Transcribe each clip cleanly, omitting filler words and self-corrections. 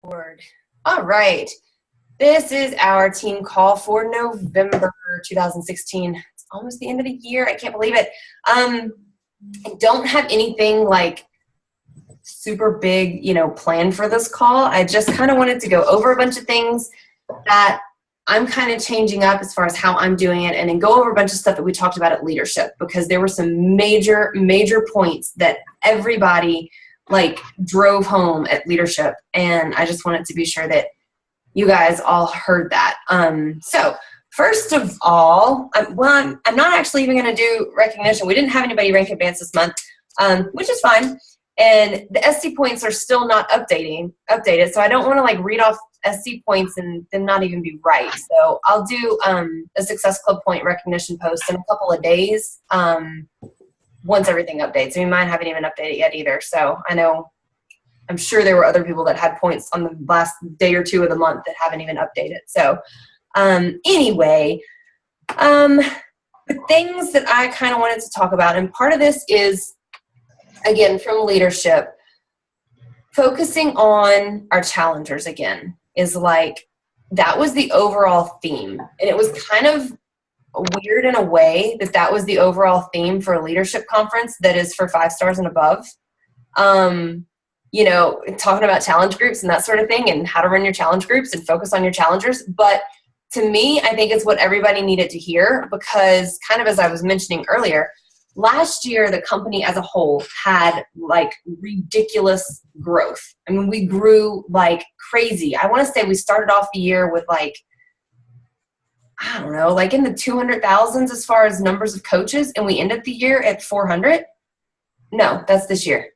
Lord. All right. This is our team call for November 2016. It's almost the end of the year. I can't believe it. I don't have anything like super big, planned for this call. I just kind of wanted to go over a bunch of things that I'm kind of changing up as far as how I'm doing it, and then go over a bunch of stuff that we talked about at leadership, because there were some major points that everybody drove home at leadership. And I just wanted to be sure that you guys all heard that. So first of all, I'm not actually even going to do recognition. We didn't have anybody rank advanced this month, which is fine. And the SC points are still not updated. So I don't want to read off SC points and them not even be right. So I'll do a Success Club point recognition post in a couple of days once everything updates. I mean, mine haven't even updated yet either. So I'm sure there were other people that had points on the last day or two of the month that haven't even updated. So anyway, the things that I kind of wanted to talk about, and part of this is, again, from leadership, focusing on our challengers again is that was the overall theme. And it was kind of weird in a way that was the overall theme for a leadership conference that is for 5 stars and above. Talking about challenge groups and that sort of thing, and how to run your challenge groups and focus on your challengers. But to me, I think it's what everybody needed to hear, because kind of as I was mentioning earlier, last year, the company as a whole had ridiculous growth. I mean, we grew like crazy. I want to say we started off the year with I don't know, in the 200,000s as far as numbers of coaches, and we ended the year at 400. No, that's this year.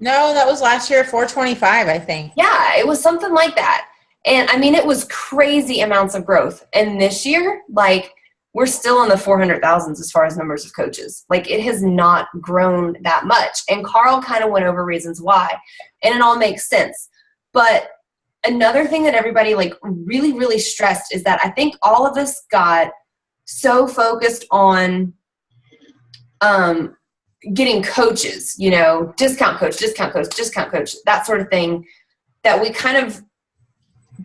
No, that was last year, 425, I think. Yeah, it was something like that. And I mean, it was crazy amounts of growth. And this year, we're still in the 400,000s as far as numbers of coaches. It has not grown that much. And Carl kind of went over reasons why, and it all makes sense. But another thing that everybody really, really stressed is that I think all of us got so focused on getting coaches, discount coach, that sort of thing, that we kind of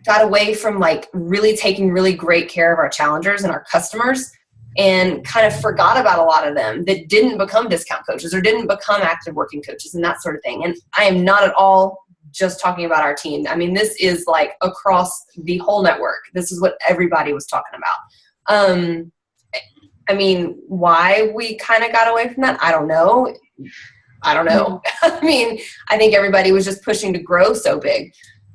got away from really taking really great care of our challengers and our customers, and kind of forgot about a lot of them that didn't become discount coaches or didn't become active working coaches and that sort of thing. And I am not at all just talking about our team. I mean, this is across the whole network. This is what everybody was talking about. I mean, why we kind of got away from that, I don't know. I mean, I think everybody was just pushing to grow so big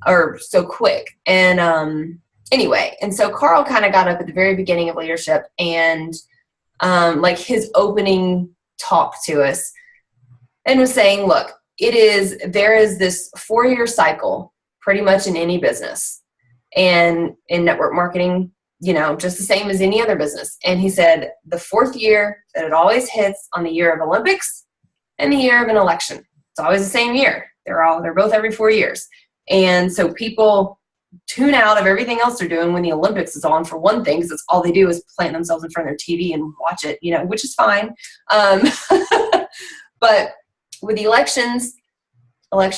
or so quick. And anyway, and so Carl kind of got up at the very beginning of leadership, and his opening talk to us, and was saying, look, there is this 4-year cycle pretty much in any business, and in network marketing, just the same as any other business. And he said the 4th year that it always hits on the year of Olympics and the year of an election. It's always the same year. They're both every 4 years. And so people tune out of everything else they're doing when the Olympics is on, for one thing, because that's all they do is plant themselves in front of their TV and watch it, which is fine. But with the elections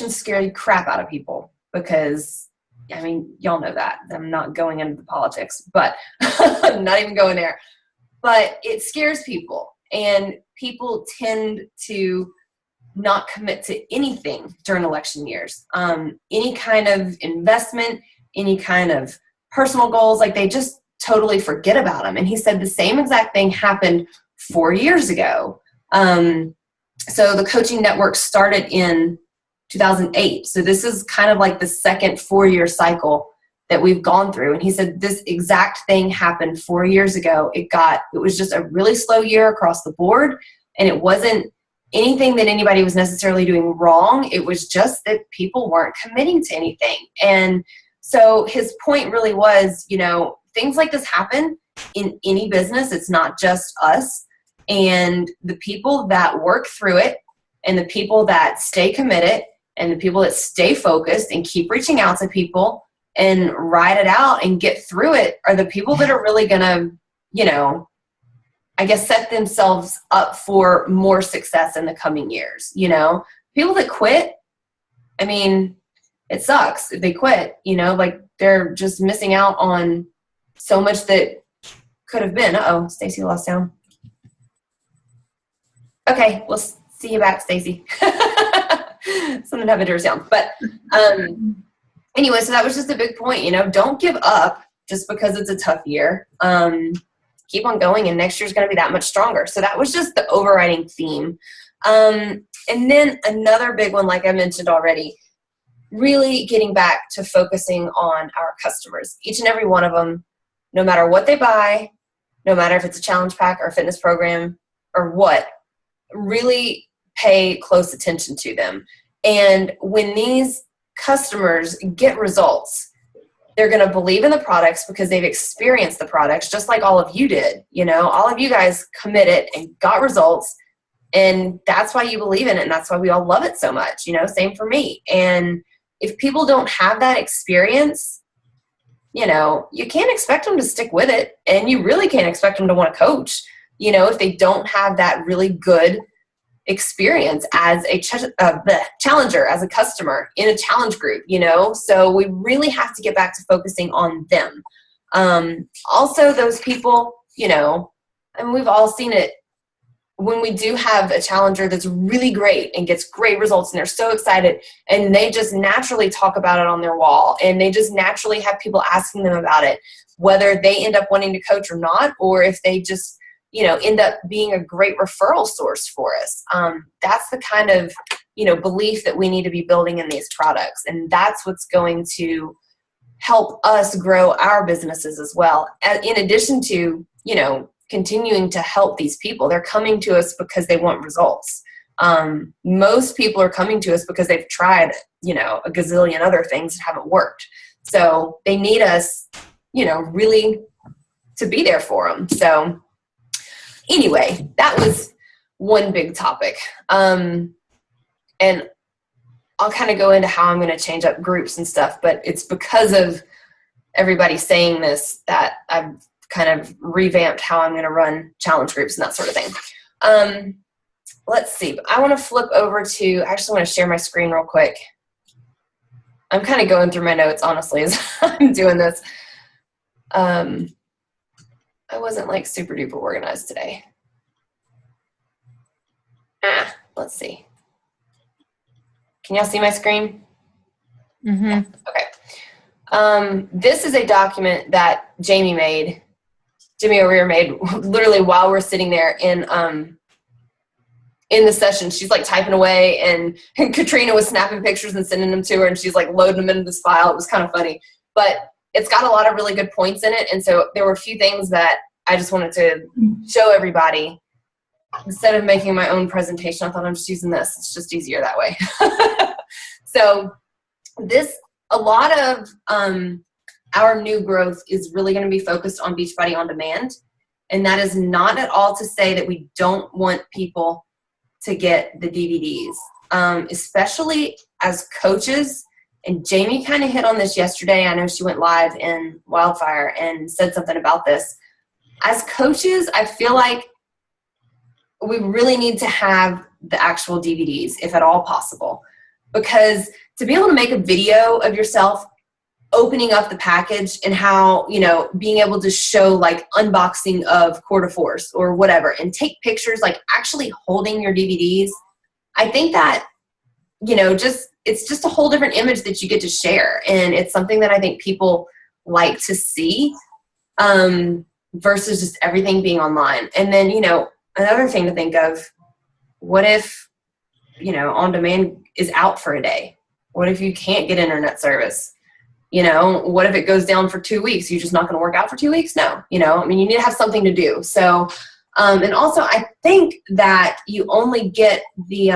scare the crap out of people, because, I mean, y'all know that. I'm not going into the politics, but I'm not even going there. But it scares people, and people tend to not commit to anything during election years. Any kind of investment, any kind of personal goals, they just totally forget about them. And he said the same exact thing happened 4 years ago. So the coaching network started in 2008. So this is kind of the second 4-year cycle that we've gone through. And he said this exact thing happened 4 years ago. It was just a really slow year across the board. And it wasn't anything that anybody was necessarily doing wrong. It was just that people weren't committing to anything. And so his point really was, things like this happen in any business. It's not just us. And the people that work through it, and the people that stay committed, and the people that stay focused and keep reaching out to people and ride it out and get through it, are the people that are really going to, I guess, set themselves up for more success in the coming years. People that quit, I mean, it sucks if they quit, like they're just missing out on so much that could have been. Uh-oh, Stacy lost sound. Okay, we'll see you back, Stacy. Something happened to her sound. But anyway, so that was just a big point, don't give up just because it's a tough year. Keep on going, and next year's going to be that much stronger. So that was just the overriding theme. And then another big one, like I mentioned already, really getting back to focusing on our customers. Each and every one of them, no matter what they buy, no matter if it's a challenge pack or a fitness program or what, really pay close attention to them. And when these customers get results, they're going to believe in the products because they've experienced the products just like all of you did. All of you guys committed and got results, and that's why you believe in it, and that's why we all love it so much. Same for me. And if people don't have that experience, you can't expect them to stick with it, and you really can't expect them to want to coach, if they don't have that really good experience as a challenger, as a customer in a challenge group, so we really have to get back to focusing on them. Also those people, and we've all seen it, when we do have a challenger that's really great and gets great results and they're so excited and they just naturally talk about it on their wall and they just naturally have people asking them about it, whether they end up wanting to coach or not, or if they just end up being a great referral source for us. That's the kind of, belief that we need to be building in these products. And that's what's going to help us grow our businesses as well. In addition to, continuing to help these people, they're coming to us because they want results. Most people are coming to us because they've tried, a gazillion other things that haven't worked. So they need us, really to be there for them. So anyway, that was one big topic. And I'll kind of go into how I'm going to change up groups and stuff, but it's because of everybody saying this that I've kind of revamped how I'm going to run challenge groups and that sort of thing. Let's see. I want to flip over to, I actually want to share my screen real quick. I'm kind of going through my notes, honestly, as I'm doing this. I wasn't like super duper organized today. Let's see. Can y'all see my screen? Mm-hmm. Yeah. Okay. This is a document that Jamie O'Rear made literally while we're sitting there in the session. She's like typing away, and Katrina was snapping pictures and sending them to her, and she's like loading them into this file. It was kind of funny, but it's got a lot of really good points in it. And so there were a few things that I just wanted to show everybody. Instead of making my own presentation, I thought I'm just using this. It's just easier that way. So a lot of our new growth is really going to be focused on Beachbody On Demand. And that is not at all to say that we don't want people to get the DVDs, especially as coaches. And Jamie kind of hit on this yesterday. I know she went live in Wildfire and said something about this. As coaches, I feel like we really need to have the actual DVDs, if at all possible, because to be able to make a video of yourself opening up the package and how, being able to show like unboxing of Core de Force or whatever, and take pictures, like actually holding your DVDs. I think that, it's just a whole different image that you get to share. And it's something that I think people like to see, versus just everything being online. And then, another thing to think of, what if, On Demand is out for a day? What if you can't get internet service? What if it goes down for 2 weeks? You're just not going to work out for 2 weeks? No, you need to have something to do. So, and also I think that you only get the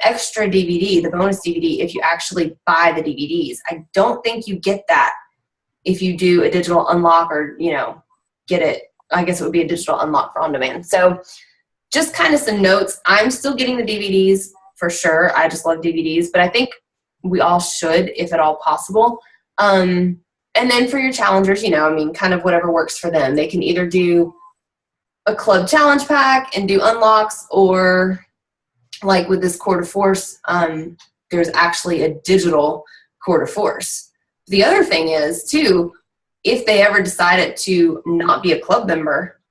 extra DVD, the bonus DVD, if you actually buy the DVDs. I don't think you get that if you do a digital unlock or, get it. I guess it would be a digital unlock for On Demand. So just kind of some notes. I'm still getting the DVDs for sure. I just love DVDs, but I think we all should, if at all possible. And then for your challengers, kind of whatever works for them. They can either do a club challenge pack and do unlocks, or like with this Core de Force there's actually a digital Core de Force. The other thing is, too, if they ever decided to not be a club member,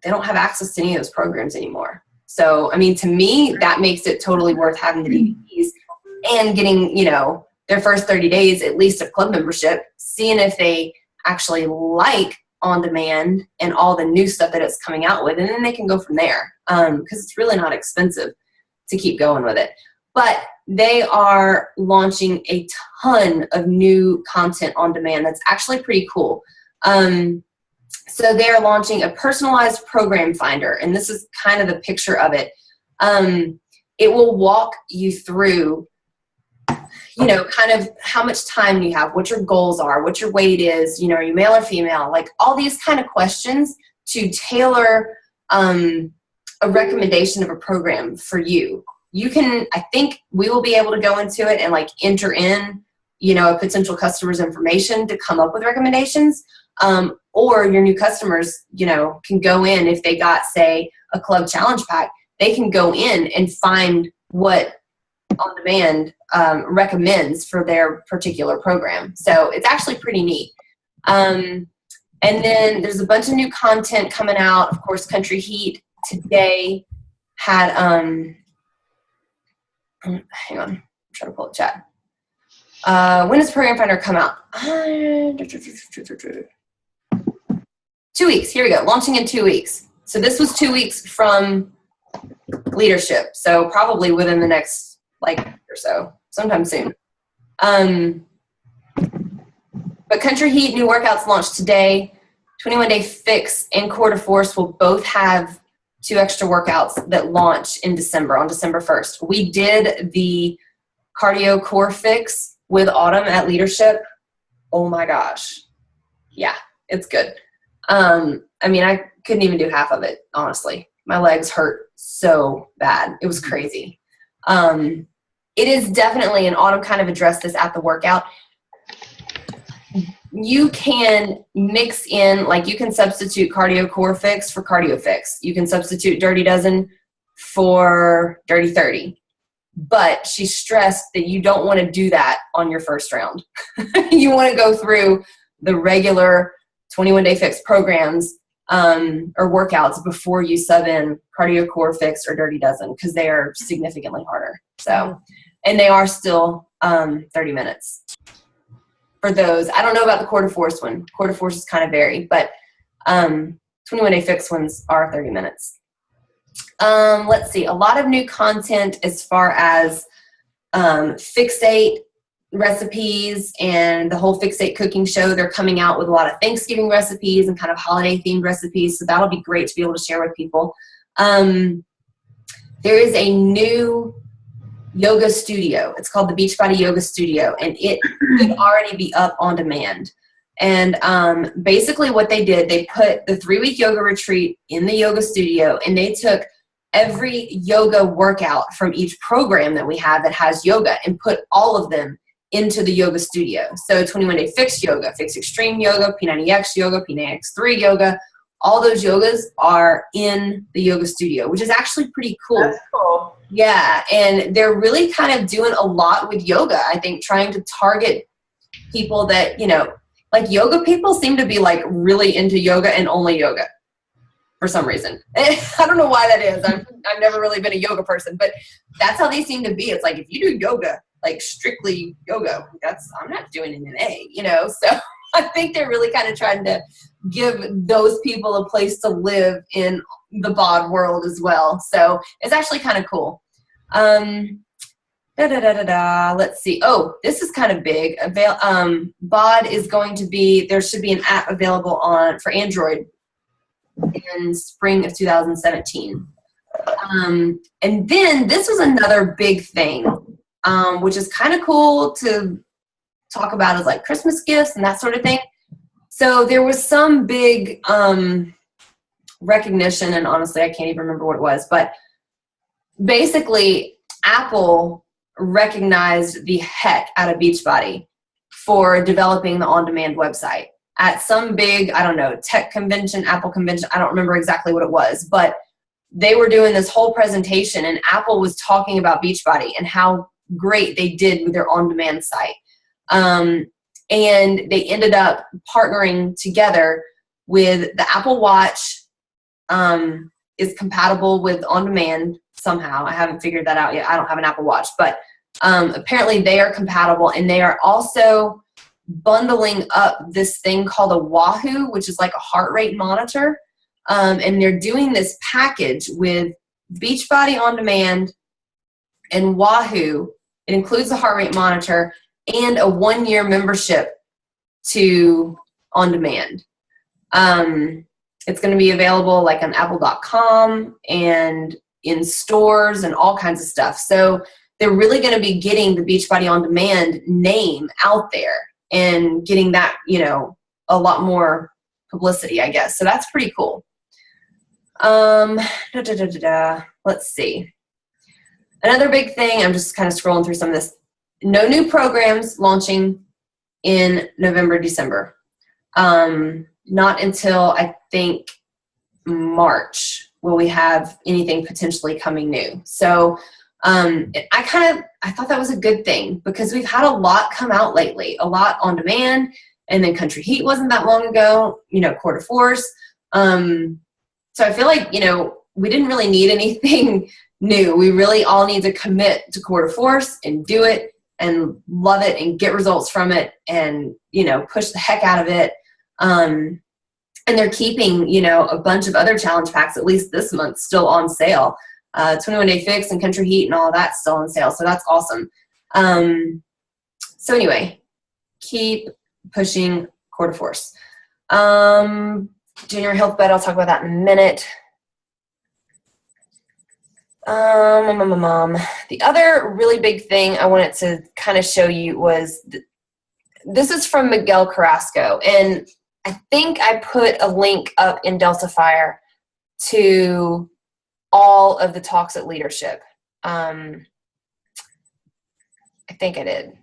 they don't have access to any of those programs anymore. So, I mean, to me, that makes it totally worth having the DVDs and getting, you know, their first 30 days at least of club membership, seeing if they actually like On Demand and all the new stuff that it's coming out with, and then they can go from there, because it's really not expensive to keep going with it. But they are launching a ton of new content on demand that's actually pretty cool. So they're launching a personalized program finder, and this is kind of the picture of it. It will walk you through, you know, kind of how much time you have, what your goals are, what your weight is, you know, are you male or female, like all these kind of questions to tailor a recommendation of a program for you. You can, I think we will be able to go into it and like enter in, you know, a potential customer's information to come up with recommendations. Or your new customers, you know, can go in if they got, say, a club challenge pack, they can go in and find what On Demand recommends for their particular program. So it's actually pretty neat. And then there's a bunch of new content coming out. Of course, Country Heat today had, hang on, I'm trying to pull up chat. When does Program Finder come out? 2 weeks. Here we go. Launching in 2 weeks. So this was 2 weeks from leadership. So probably within the next like or so, sometime soon. But Country Heat new workouts launched today. 21 Day Fix and Core de Force will both have 2 extra workouts that launch in December, on December 1st. We did the cardio core fix with Autumn at leadership. Oh my gosh. Yeah, it's good. I mean, I couldn't even do half of it, honestly. My legs hurt so bad. It was crazy. It is definitely, and Autumn kind of addressed this at the workout, you can mix in, like you can substitute cardio core fix for cardio fix. You can substitute Dirty Dozen for Dirty 30. But she stressed that you don't want to do that on your first round. You want to go through the regular 21 Day Fix programs or workouts before you sub in cardio core fix or Dirty Dozen, because they are significantly harder. So, and they are still 30 minutes for those. I don't know about the Core de Force one. Core de Force is kind of varied, but 21 Day Fix ones are 30 minutes. Let's see, a lot of new content as far as Fixate recipes and the whole Fixate cooking show. They're coming out with a lot of Thanksgiving recipes and kind of holiday themed recipes, so that'll be great to be able to share with people. There is a new yoga studio. It's called the Beachbody Yoga Studio, and it could already be up on demand. And basically what they did, they put the 3-week yoga retreat in the yoga studio, and they took every yoga workout from each program that we have that has yoga and put all of them into the yoga studio. So 21 Day Fix Yoga, Fix Extreme Yoga, P90X Yoga, P90X3 Yoga, all those yogas are in the yoga studio, which is actually pretty cool. That's cool. Yeah, and they're really kind of doing a lot with yoga, I think, trying to target people that, you know, like yoga people seem to be like really into yoga and only yoga for some reason. I don't know why that is. I've never really been a yoga person, but that's how they seem to be. It's like, if you do yoga, like strictly yoga, I'm not doing an NA, you know? So I think they're really kind of trying to give those people a place to live in the bod world as well. So it's actually kind of cool. Let's see. Oh, this is kind of big. bod is going to be, there should be an app available for Android in spring of 2017. And then this was another big thing, which is kind of cool to talk about as like Christmas gifts and that sort of thing. So there was some big recognition, and honestly, I can't even remember what it was, but basically Apple recognized the heck out of Beachbody for developing the on-demand website at some big, I don't know, tech convention, Apple convention. I don't remember exactly what it was, but they were doing this whole presentation, and Apple was talking about Beachbody and how great they did with their on-demand site. And they ended up partnering together with the Apple Watch, is compatible with on-demand somehow. I haven't figured that out yet. I don't have an Apple Watch, but apparently they are compatible, and they are also bundling up this thing called a Wahoo, which is like a heart rate monitor. And they're doing this package with Beachbody On Demand and Wahoo. It includes the heart rate monitor and a 1-year membership to On Demand. It's going to be available like on apple.com and in stores and all kinds of stuff. So they're really going to be getting the Beachbody On Demand name out there and getting that, you know, a lot more publicity, I guess. So that's pretty cool. Let's see. Another big thing, I'm just kind of scrolling through some of this. No new programs launching in November, December. Not until I think March will we have anything potentially coming new. So I thought that was a good thing, because we've had a lot come out lately, a lot on demand, and then Country Heat wasn't that long ago, you know, Core de Force. So I feel like, you know, we didn't really need anything new. We really all need to commit to Core de Force and do it and love it and get results from it and, you know, push the heck out of it. And they're keeping, you know, a bunch of other challenge packs, at least this month, still on sale. 21 Day Fix and Country Heat and all that's still on sale. So that's awesome. So anyway, keep pushing Core de Force. January Health Bet, I'll talk about that in a minute. The other really big thing I wanted to kind of show you was, this is from Miguel Carrasco, and I think I put a link up in Delta Fire to all of the talks at Leadership. I think I did.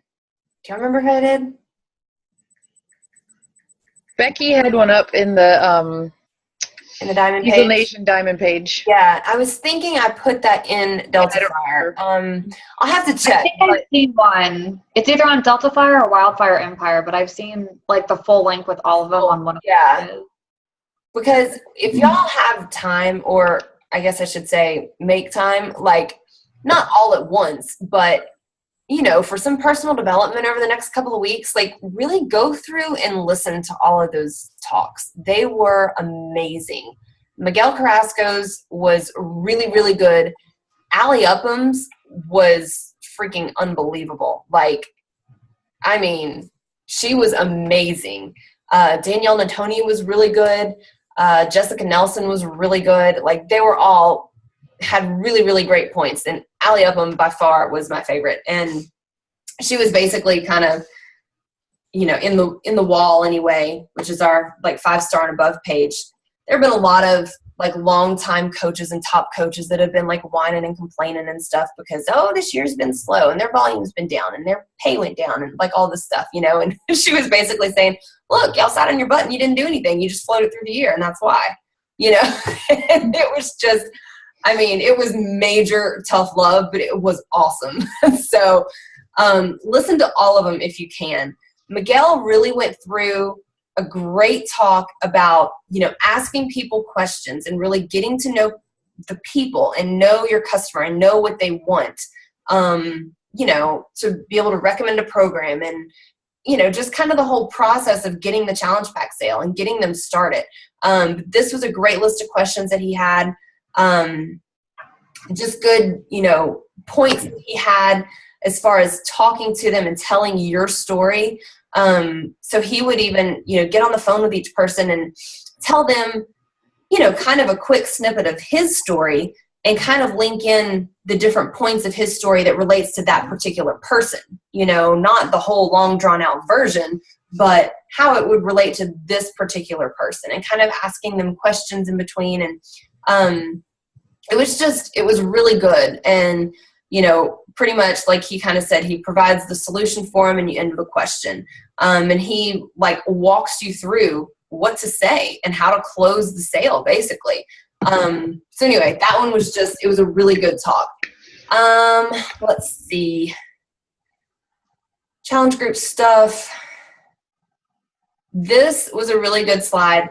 Do you remember if I did? Becky had one up in the Diamond Eagle page? Nation Diamond page. Yeah, I was thinking I put that in Delta Fire. I'll have to check. I think I've seen one. It's either on Delta Fire or Wildfire Empire, but I've seen like the full link with all of them on one of Yeah. them. Because if y'all have time, or I guess I should say make time, like not all at once, but you know, for some personal development over the next couple of weeks, like really go through and listen to all of those talks. They were amazing. Miguel Carrasco's was really, really good. Allie Upham's was freaking unbelievable. Like, I mean, she was amazing. Danielle Natoni was really good. Jessica Nelson was really good. Like, they were all had really, really great points. And Allie Upham by far was my favorite. And she was basically kind of, you know, in the wall anyway, which is our like 5-star and above page. There have been a lot of like longtime coaches and top coaches that have been like whining and complaining and stuff because, oh, this year's been slow and their volume's been down and their pay went down and like all this stuff, you know. And she was basically saying, look, y'all sat on your butt and you didn't do anything. You just floated through the year, and that's why, you know. And it was just, I mean, it was major tough love, but it was awesome. So listen to all of them if you can. Miguel really went through a great talk about, you know, asking people questions and really getting to know the people and know your customer and know what they want, you know, to be able to recommend a program and, you know, just kind of the whole process of getting the challenge pack sale and getting them started. This was a great list of questions that he had. Just good, you know, points that he had as far as talking to them and telling your story. So he would even, you know, get on the phone with each person and tell them, you know, kind of a quick snippet of his story and kind of link in the different points of his story that relates to that particular person, you know, not the whole long drawn out version, but how it would relate to this particular person and kind of asking them questions in between. And it was really good. And, you know, pretty much like he kind of said, he provides the solution for him and you end with a question. And he like walks you through what to say and how to close the sale basically. So anyway, that one was just, it was a really good talk. Let's see. challenge group stuff. This was a really good slide,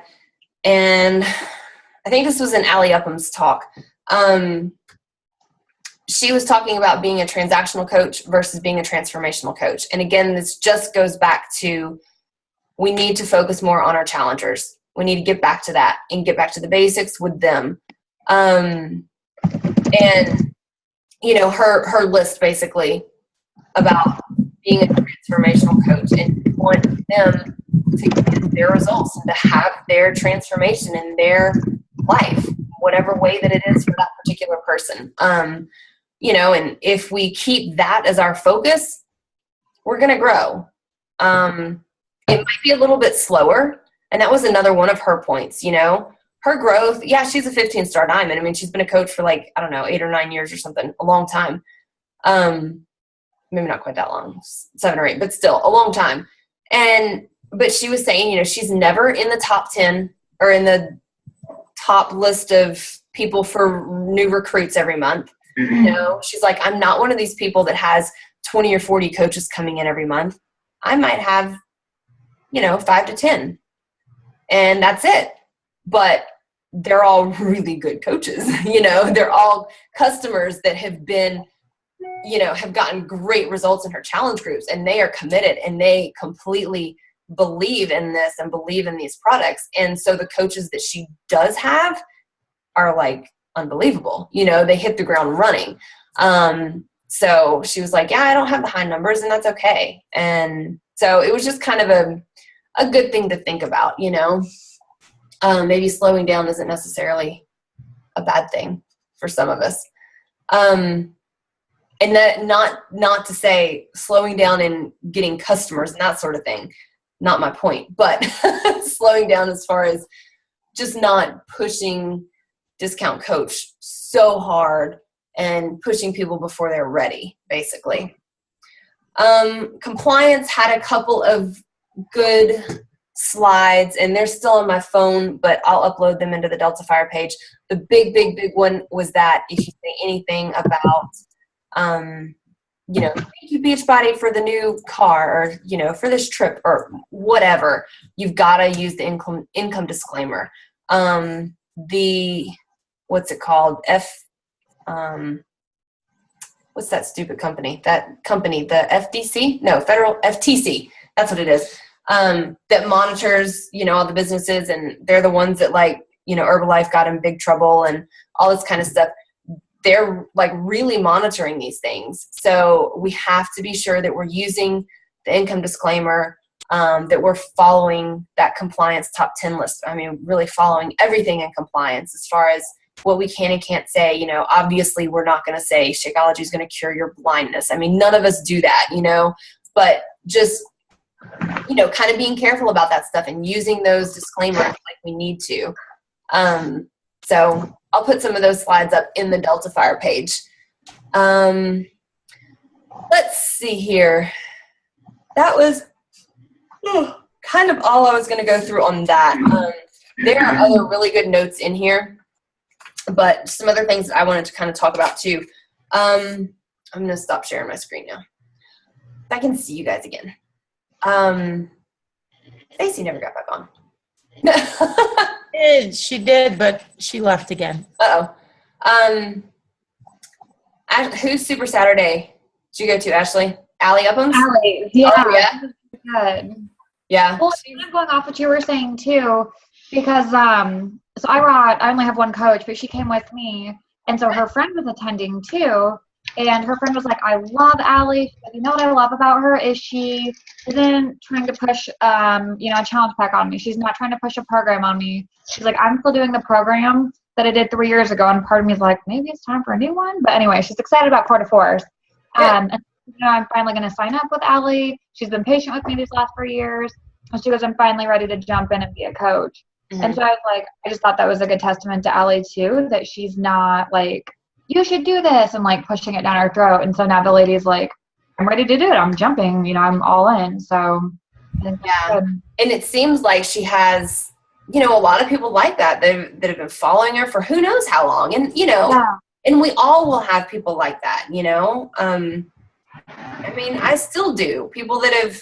and I think this was in Allie Upham's talk. She was talking about being a transactional coach versus being a transformational coach. And again, this just goes back to, we need to focus more on our challengers. We need to get back to that and get back to the basics with them. And, you know, her list basically about being a transformational coach, and you want them to get their results and to have their transformation in their life, whatever way that it is for that particular person. You know, and if we keep that as our focus, we're going to grow. It might be a little bit slower. And that was another one of her points, you know, her growth. Yeah, she's a 15-star diamond. I mean, she's been a coach for like, I don't know, 8 or 9 years or something, a long time. Maybe not quite that long, 7 or 8, but still a long time. But she was saying, you know, she's never in the top 10 or in the top list of people for new recruits every month. You know, she's like, I'm not one of these people that has 20 or 40 coaches coming in every month. I might have, you know, 5 to 10, and that's it. But they're all really good coaches. You know, they're all customers that have been, you know, have gotten great results in her challenge groups, and they are committed and they completely believe in this and believe in these products. And so the coaches that she does have are like unbelievable. You know, they hit the ground running. So she was like, yeah, I don't have the high numbers, and that's okay. And so it was just kind of a good thing to think about, you know. Maybe slowing down isn't necessarily a bad thing for some of us. And that not to say slowing down and getting customers and that sort of thing, not my point, but slowing down as far as just not pushing Discount Coach so hard and pushing people before they're ready, basically. Compliance had a couple of good slides, and they're still on my phone, but I'll upload them into the Delta Fire page. The big one was that if you say anything about, you know, thank you Beachbody for the new car, or, you know, for this trip or whatever, you've got to use the income disclaimer. What's it called? What's that stupid company? That company, the FDC? No, federal FTC. That's what it is. That monitors, you know, all the businesses, and they're the ones that, like, you know, Herbalife got in big trouble and all this kind of stuff. They're like really monitoring these things. So we have to be sure that we're using the income disclaimer, that we're following that compliance top 10 list. I mean, really following everything in compliance as far as what we can and can't say. You know, obviously we're not going to say Shakeology is going to cure your blindness. I mean, none of us do that, you know, but just, you know, kind of being careful about that stuff and using those disclaimers like we need to. So I'll put some of those slides up in the Delta Fire page. Let's see here. That was kind of all I was going to go through on that. There are other really good notes in here, but some other things that I wanted to kind of talk about too. I'm going to stop sharing my screen now. If I can see you guys again. Stacy never got back on. She did, but she left again. Who's Super Saturday did you go to, Ashley? Allie Upham's? Allie, yeah. Oh, yeah? Good. Yeah. Well, I'm going off what you were saying too, because so I only have one coach, but she came with me, and so her friend was attending too, and her friend was like, I love Allie. She's like, you know what I love about her is she isn't trying to push you know, a challenge pack on me. She's not trying to push a program on me. She's like, I'm still doing the program that I did 3 years ago, and part of me is like, maybe it's time for a new one. But anyway, she's excited about Core de Force. And you know, I'm finally going to sign up with Allie. She's been patient with me these last 3 years. And she goes, I'm finally ready to jump in and be a coach. Mm-hmm. And so I was like, I just thought that was a good testament to Allie too, that she's not like, you should do this, and like pushing it down her throat. And so now the lady's like, I'm ready to do it. I'm jumping, you know, I'm all in. So yeah. And it seems like she has, you know, a lot of people like that have been following her for who knows how long. And, you know, and we all will have people like that, you know. I mean, I still do. People that have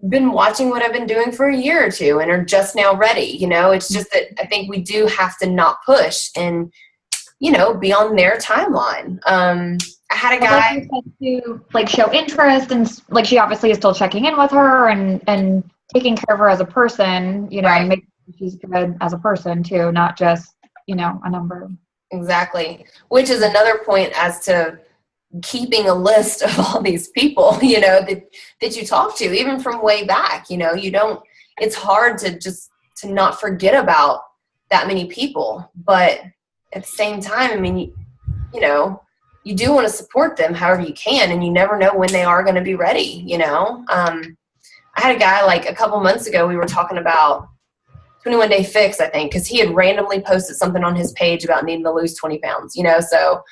been watching what I've been doing for a year or two and are just now ready, it's just that I think we do have to not push and, be on their timeline. I had a guy like you said, to like show interest, and like she obviously is still checking in with her and taking care of her as a person, Right. and making sure she's good as a person too, not just, a number. Exactly. Which is another point as to keeping a list of all these people, that you talk to, even from way back, it's hard to not forget about that many people. But at the same time, I mean, you do want to support them however you can, and you never know when they are going to be ready, I had a guy like a couple months ago, we were talking about 21 Day Fix, I think, because he had randomly posted something on his page about needing to lose 20 pounds, so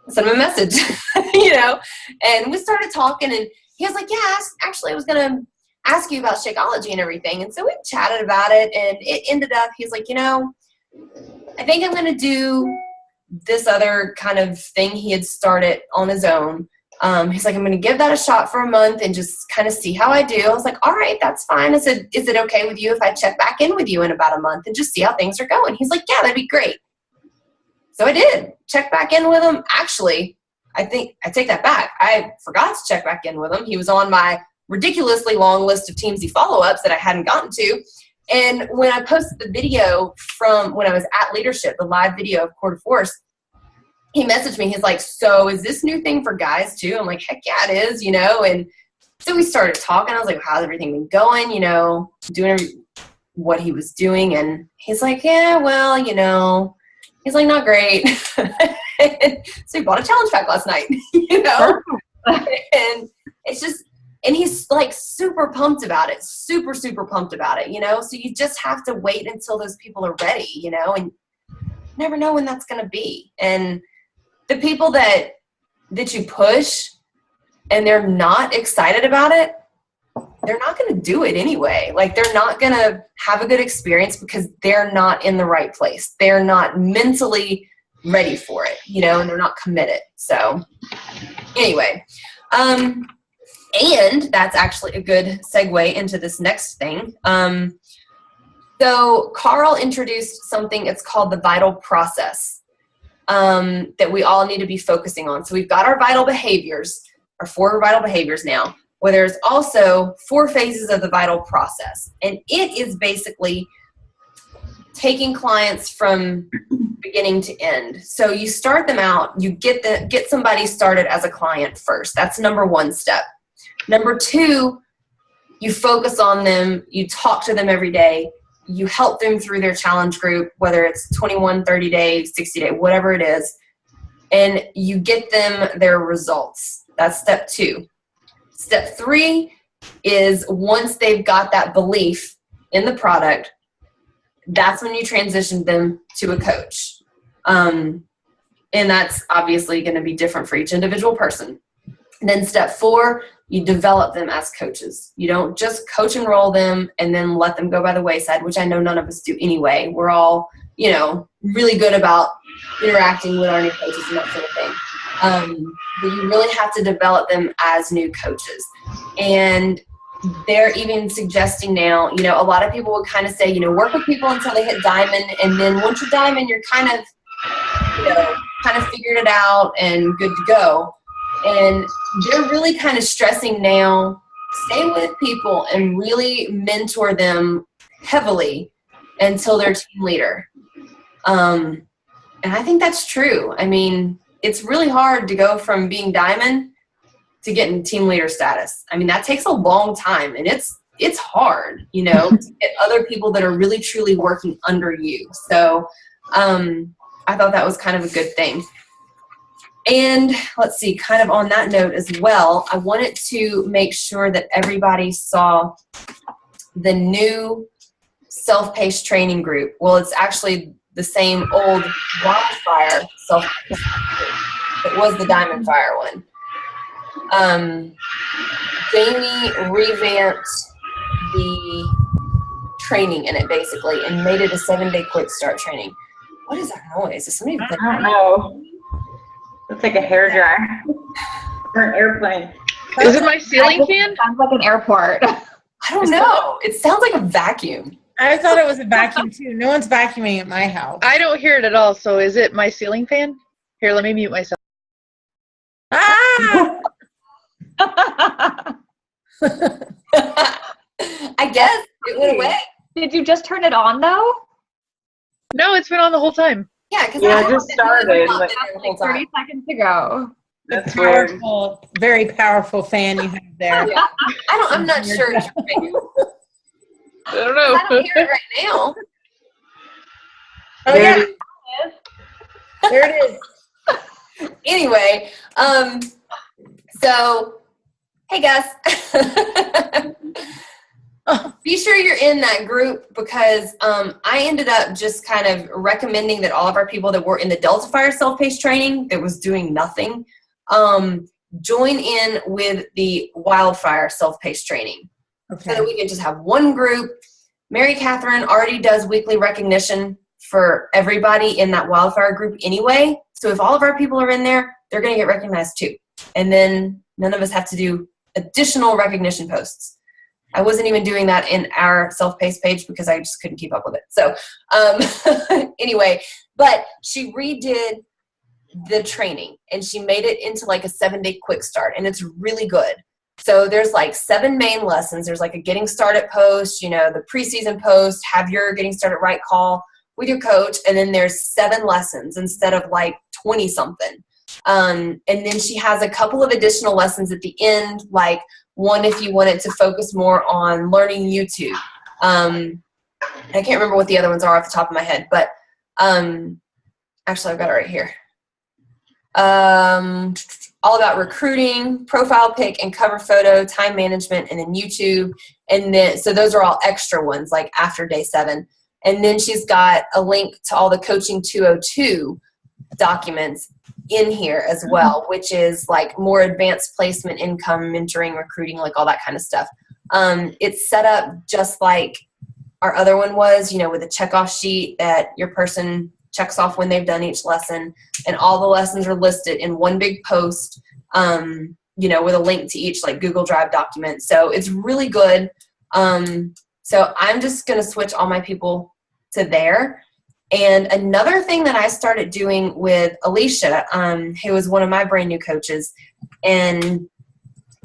I sent him a message, and we started talking, and he was like, yeah, actually I was going to ask you about Shakeology and everything. And so we chatted about it, and it ended up, he's like, I think I'm going to do this other kind of thing he had started on his own. He's like, I'm going to give that a shot for a month and just kind of see how I do. I was like, all right, that's fine. I said, is it okay with you if I check back in with you in about a month and just see how things are going? He's like, yeah, that'd be great. So I did check back in with him. Actually, I think I take that back. I forgot to check back in with him. He was on my ridiculously long list of Teamsy follow-ups that I hadn't gotten to. And when I posted the video from when I was at Leadership, the live video of Core de Force, he messaged me. He's like, so is this new thing for guys too? I'm like, heck yeah, it is, And so we started talking. I was like, how's everything been going? Doing what he was doing. And he's like, yeah, well, he's like, not great. So he bought a challenge pack last night, And it's just, and he's like super pumped about it, super, super pumped about it, So you just have to wait until those people are ready, and you never know when that's going to be. And the people that you push and they're not excited about it, they're not going to do it anyway. Like, they're not going to have a good experience because they're not in the right place. They're not mentally ready for it, and they're not committed. So anyway, and that's actually a good segue into this next thing. So Carl introduced something, it's called the vital process, that we all need to be focusing on. So we've got our vital behaviors, our 4 vital behaviors now, where there's also 4 phases of the vital process. And it is basically taking clients from beginning to end. So you start them out, you get somebody started as a client first. That's number 1 step. Number 2, you focus on them, you talk to them every day, you help them through their challenge group, whether it's 21, 30 day, 60 day, whatever it is, and you get them their results. That's step 2. Step 3 is once they've got that belief in the product, that's when you transition them to a coach. And that's obviously going to be different for each individual person. And then step 4, you develop them as coaches. You don't just coach and roll them and then let them go by the wayside, which I know none of us do anyway. We're all, really good about interacting with our new coaches and that sort of thing. But you really have to develop them as new coaches. And they're even suggesting now, a lot of people would kind of say, work with people until they hit diamond. And then once you're diamond, you're kind of figured it out and good to go. And they're really kind of stressing now, stay with people and really mentor them heavily until they're team leader. And I think that's true. I mean, it's really hard to go from being diamond to getting team leader status. I mean, that takes a long time, and it's hard, to get other people that are really truly working under you. So I thought that was kind of a good thing. And let's see, kind of on that note as well, I wanted to make sure that everybody saw the new self-paced training group. Well, it's actually the same old Wildfire self-paced group. It was the Diamond Fire one. Jamie revamped the training in it basically and made it a 7-day quick start training. What is that noise? Is somebody? I don't know. It's like a hairdryer or an airplane. Is it my ceiling fan? Sounds like an airport. I don't know. It sounds like a vacuum. I thought it was a vacuum too. No one's vacuuming at my house. I don't hear it at all. So is it my ceiling fan? Here, let me mute myself. Ah! I guess it went away. Did you just turn it on though? No, it's been on the whole time. Yeah, because Yeah, I just started. Like 30 seconds ago. That's weird. Powerful, very powerful fan you have there. I'm not sure. It's your fan. I don't know. I don't hear it right now. Oh yeah, there it is. Anyway, so hey Gus. Be sure you're in that group because I ended up just kind of recommending that all of our people that were in the Delta Fire self-paced training that was doing nothing join in with the Wildfire self-paced training. Okay. So that we can just have one group. Mary Catherine already does weekly recognition for everybody in that Wildfire group anyway. So if all of our people are in there, they're going to get recognized too. And then none of us have to do additional recognition posts. I wasn't even doing that in our self-paced page because I just couldn't keep up with it. So anyway, but she redid the training and she made it into like a 7-day quick start, and it's really good. So there's like 7 main lessons. There's like a getting started post, the preseason post, have your getting started right call with your coach. And then there's 7 lessons instead of like 20 something. And then she has a couple of additional lessons at the end, like one if you wanted to focus more on learning YouTube. I can't remember what the other ones are off the top of my head, but actually I've got it right here. All about recruiting, profile pic and cover photo, time management, and then YouTube. And then, so those are all extra ones, like after day 7. And then she's got a link to all the Coaching 202 documents in here as well, which is like more advanced placement, income, mentoring, recruiting, like all that kind of stuff. It's set up just like our other one was, with a checkoff sheet that your person checks off when they've done each lesson, and all the lessons are listed in one big post, with a link to each like Google Drive document. So it's really good. So I'm just going to switch all my people to there. And another thing that I started doing with Alicia, who was one of my brand new coaches, and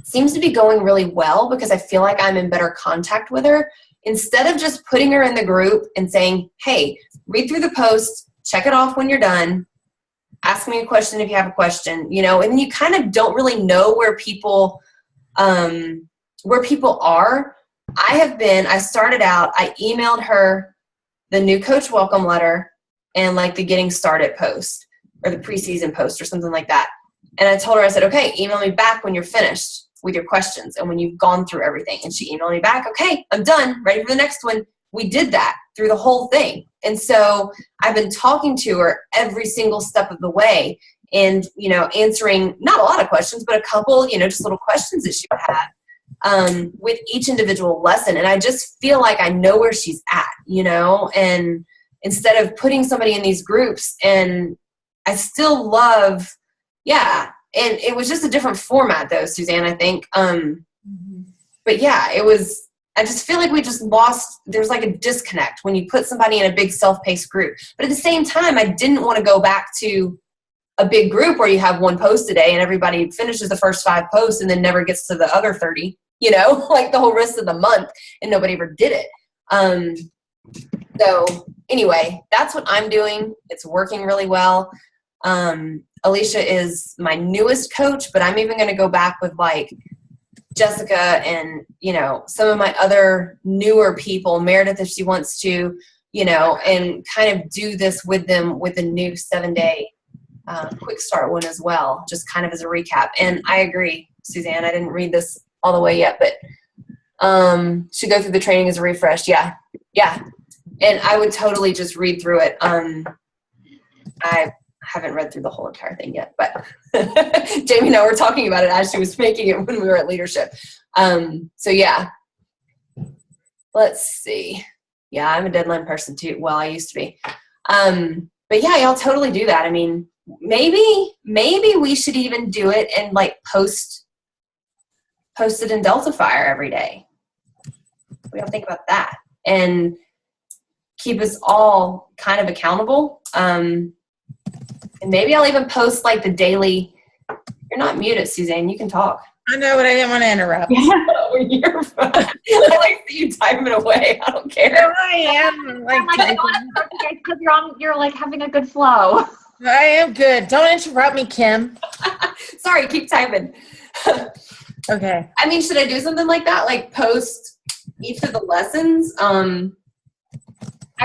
seems to be going really well because I feel like I'm in better contact with her. Instead of just putting her in the group and saying, hey, read through the post, check it off when you're done, ask me a question if you have a question, and you kind of don't really know where people are. I started out, I emailed her the new coach welcome letter and like the getting started post or the preseason post or something like that. And I told her, I said, okay, email me back when you're finished with your questions and when you've gone through everything. And she emailed me back, okay, I'm done, ready for the next one. We did that through the whole thing. And so I've been talking to her every single step of the way and, answering not a lot of questions, but a couple, just little questions that she would have with each individual lesson. And I just feel like I know where she's at, and instead of putting somebody in these groups, and I still love, and it was just a different format though, Suzanne, I think. But yeah, I just feel like we just lost, there's like a disconnect when you put somebody in a big self-paced group. But at the same time, I didn't want to go back to a big group where you have one post a day and everybody finishes the first 5 posts and then never gets to the other 30, like the whole rest of the month, and nobody ever did it. So anyway, that's what I'm doing. It's working really well. Alicia is my newest coach, but I'm even going to go back with like Jessica and, some of my other newer people, Meredith, if she wants to, and kind of do this with them with a new 7-day quick start one as well, just kind of as a recap. And I agree, Suzanne, I didn't read this all the way yet, but should go through the training as a refresh. Yeah. And I would totally just read through it. I haven't read through the whole entire thing yet, but Jamie and I were talking about it as she was making it when we were at leadership. So yeah, let's see. Yeah, I'm a deadline person too. Well, I used to be. But yeah, y'all totally do that. I mean, maybe we should even do it and like post posted in Delta Fire every day. We got to think about that and keep us all kind of accountable. And maybe I'll even post like the daily. You're not muted, Suzanne. You can talk. I know, but I didn't want to interrupt. Oh, you're fine. I like see you typing it away. I don't care. No, I am. Like, I'm like, I don't want to interrupt you guys because you're like having a good flow. I am good. Don't interrupt me, Kim. Sorry, keep typing. Okay. I mean, should I do something like that? Like post each of the lessons? I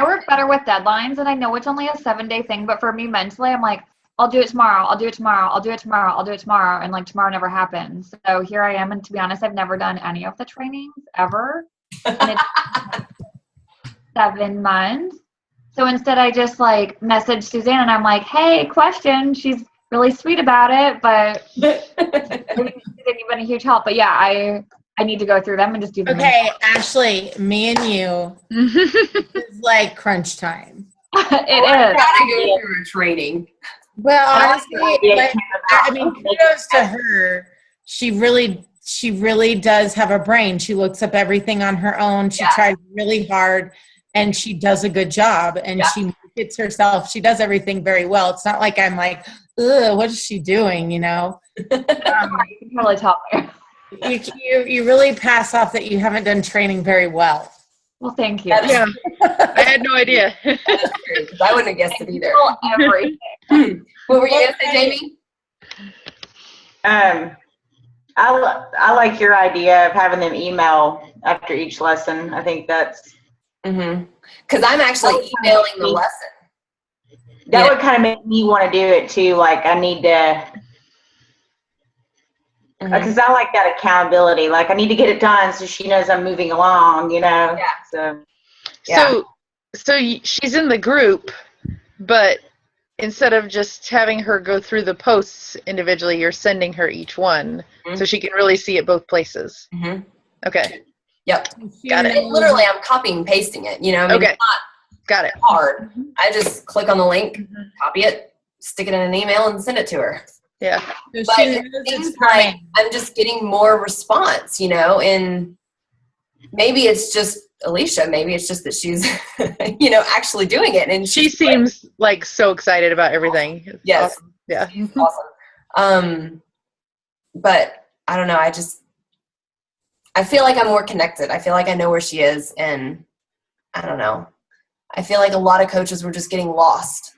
work better with deadlines, and I know it's only a 7-day thing, but for me mentally, I'm like, I'll do it tomorrow. I'll do it tomorrow. I'll do it tomorrow. I'll do it tomorrow. And like tomorrow never happens. So here I am. And to be honest, I've never done any of the trainings ever. And it's 7 months. So instead I just like message Suzanne and I'm like, hey, question. She's really sweet about it, but you've been a huge help. But yeah, I need to go through them and just do them. Okay, Ashley, me and you is like crunch time. It I is. gotta go through a training. Well, honestly, Yeah, like, I mean, kudos to her. She really does have a brain. She looks up everything on her own. She tries really hard, and she does a good job. And she markets herself. She does everything very well. It's not like I'm like, ugh, what is she doing? You know. You can totally tell me. You really pass off that you haven't done training very well. Well, thank you. Yeah. I had no idea. That is true, because I wouldn't have guessed it either. Everything. What were you going to say, Jamie? I like your idea of having them email after each lesson. I think that's Because I'm actually emailing the lesson. that would kind of make me want to do it too. Like I need to, because I like that accountability. Like I need to get it done so she knows I'm moving along. You know. Yeah. So So she's in the group, but instead of just having her go through the posts individually, you're sending her each one so she can really see it both places. Okay. Yep. Got it. And literally, I'm copying and pasting it. You know, I mean, Okay. it's not Got it. hard. I just click on the link, copy it, stick it in an email, and send it to her. Yeah. So But she it knows seems it's like coming. I'm just getting more response, you know, and maybe it's just Alicia. Maybe it's just that she's, you know, actually doing it. And She seems like so excited about everything. It's Yes. awesome. Yeah. awesome. But I don't know. I feel like I'm more connected. I feel like I know where she is, and I don't know. I feel like a lot of coaches were just getting lost.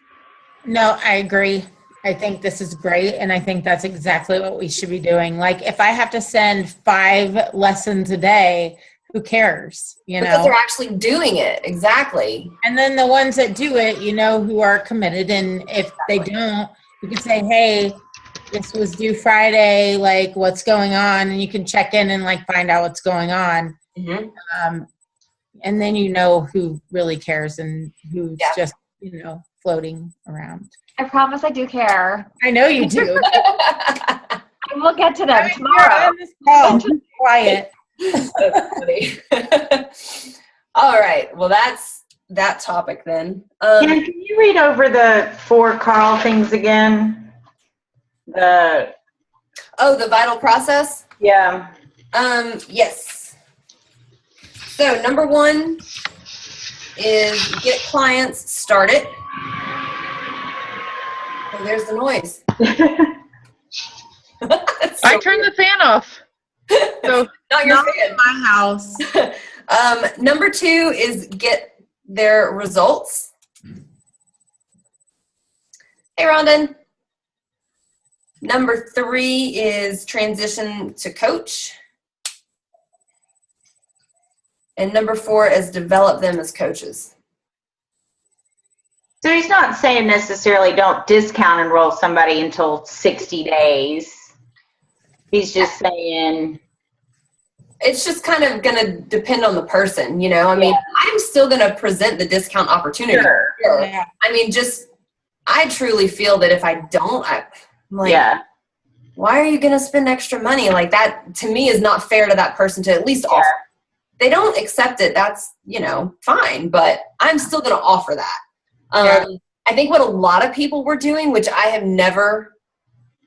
No, I agree. I think this is great, and I think that's exactly what we should be doing. Like, if I have to send 5 lessons a day, who cares? You Because know? they're actually doing it. Exactly. And then the ones that do it, you know, who are committed, and if they don't, you can say, hey, this was due Friday, like, what's going on? And you can check in and, like, find out what's going on. And then you know who really cares and who's just, you know, floating around. I promise I do care. I know you do. I will get to them You're tomorrow. on this call. Just quiet. That's funny. All right. Well, that's that topic then. can you read over the 4 Carl things again? The vital process. Yes. So number 1 is get clients started. Oh, there's the noise. I turned the fan off. So Not your Not fan. in my house. Number 2 is get their results. Hey, Rondon. Number 3 is transition to coach. And number 4 is develop them as coaches. So he's not saying necessarily don't discount enroll somebody until 60 days. He's just saying It's just kind of going to depend on the person, you know? I mean, I'm still going to present the discount opportunity. Sure. Yeah. I mean, I truly feel that if I don't, I'm like, why are you going to spend extra money? Like that, to me, is not fair to that person to at least offer. They don't accept it. That's, you know, fine, but I'm still going to offer that. I think what a lot of people were doing, which I have never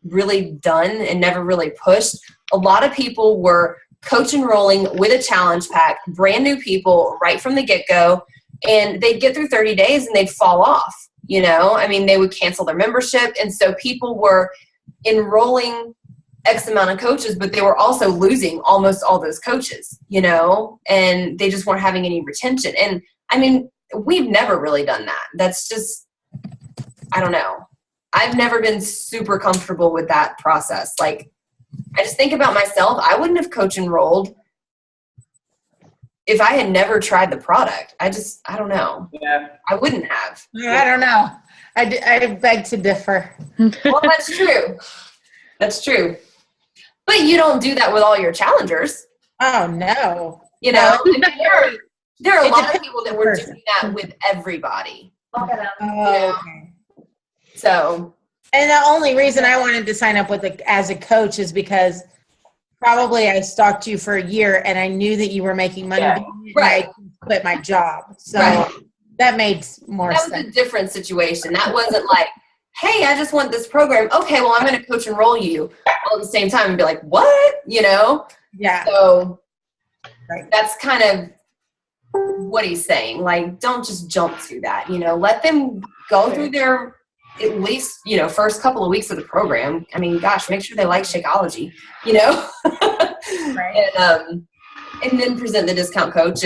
really done and never really pushed. A lot of people were coach enrolling with a challenge pack, brand new people right from the get-go, and they'd get through 30 days and they'd fall off, you know? I mean, they would cancel their membership, and so people were enrolling X amount of coaches, but they were also losing almost all those coaches, you know, and they just weren't having any retention. And I mean, we've never really done that. That's just, I don't know. I've never been super comfortable with that process. Like, I just think about myself. I wouldn't have coach enrolled if I had never tried the product. I don't know. Yeah. I wouldn't have. I don't know. I beg to differ. Well, that's true. That's true. But you don't do that with all your challengers. Oh, no. You know, No. I mean, there are a It lot of depends people that on the were person. doing that with everybody. Look at them. Oh, okay. So, And the only reason I wanted to sign up with as a coach is because probably I stalked you for a year and I knew that you were making money Yeah. doing it, Right. and I quit my job. So Right. that made more that was sense. a different situation. That wasn't like, hey, I just want this program. Okay, well, I'm going to coach enroll you all at the same time and be like, what? You know? Yeah. So Right. that's kind of what he's saying. Like, don't just jump to that. You know, let them go through their at least, you know, first couple of weeks of the program. I mean, gosh, make sure they like Shakeology, you know? And then present the discount coach.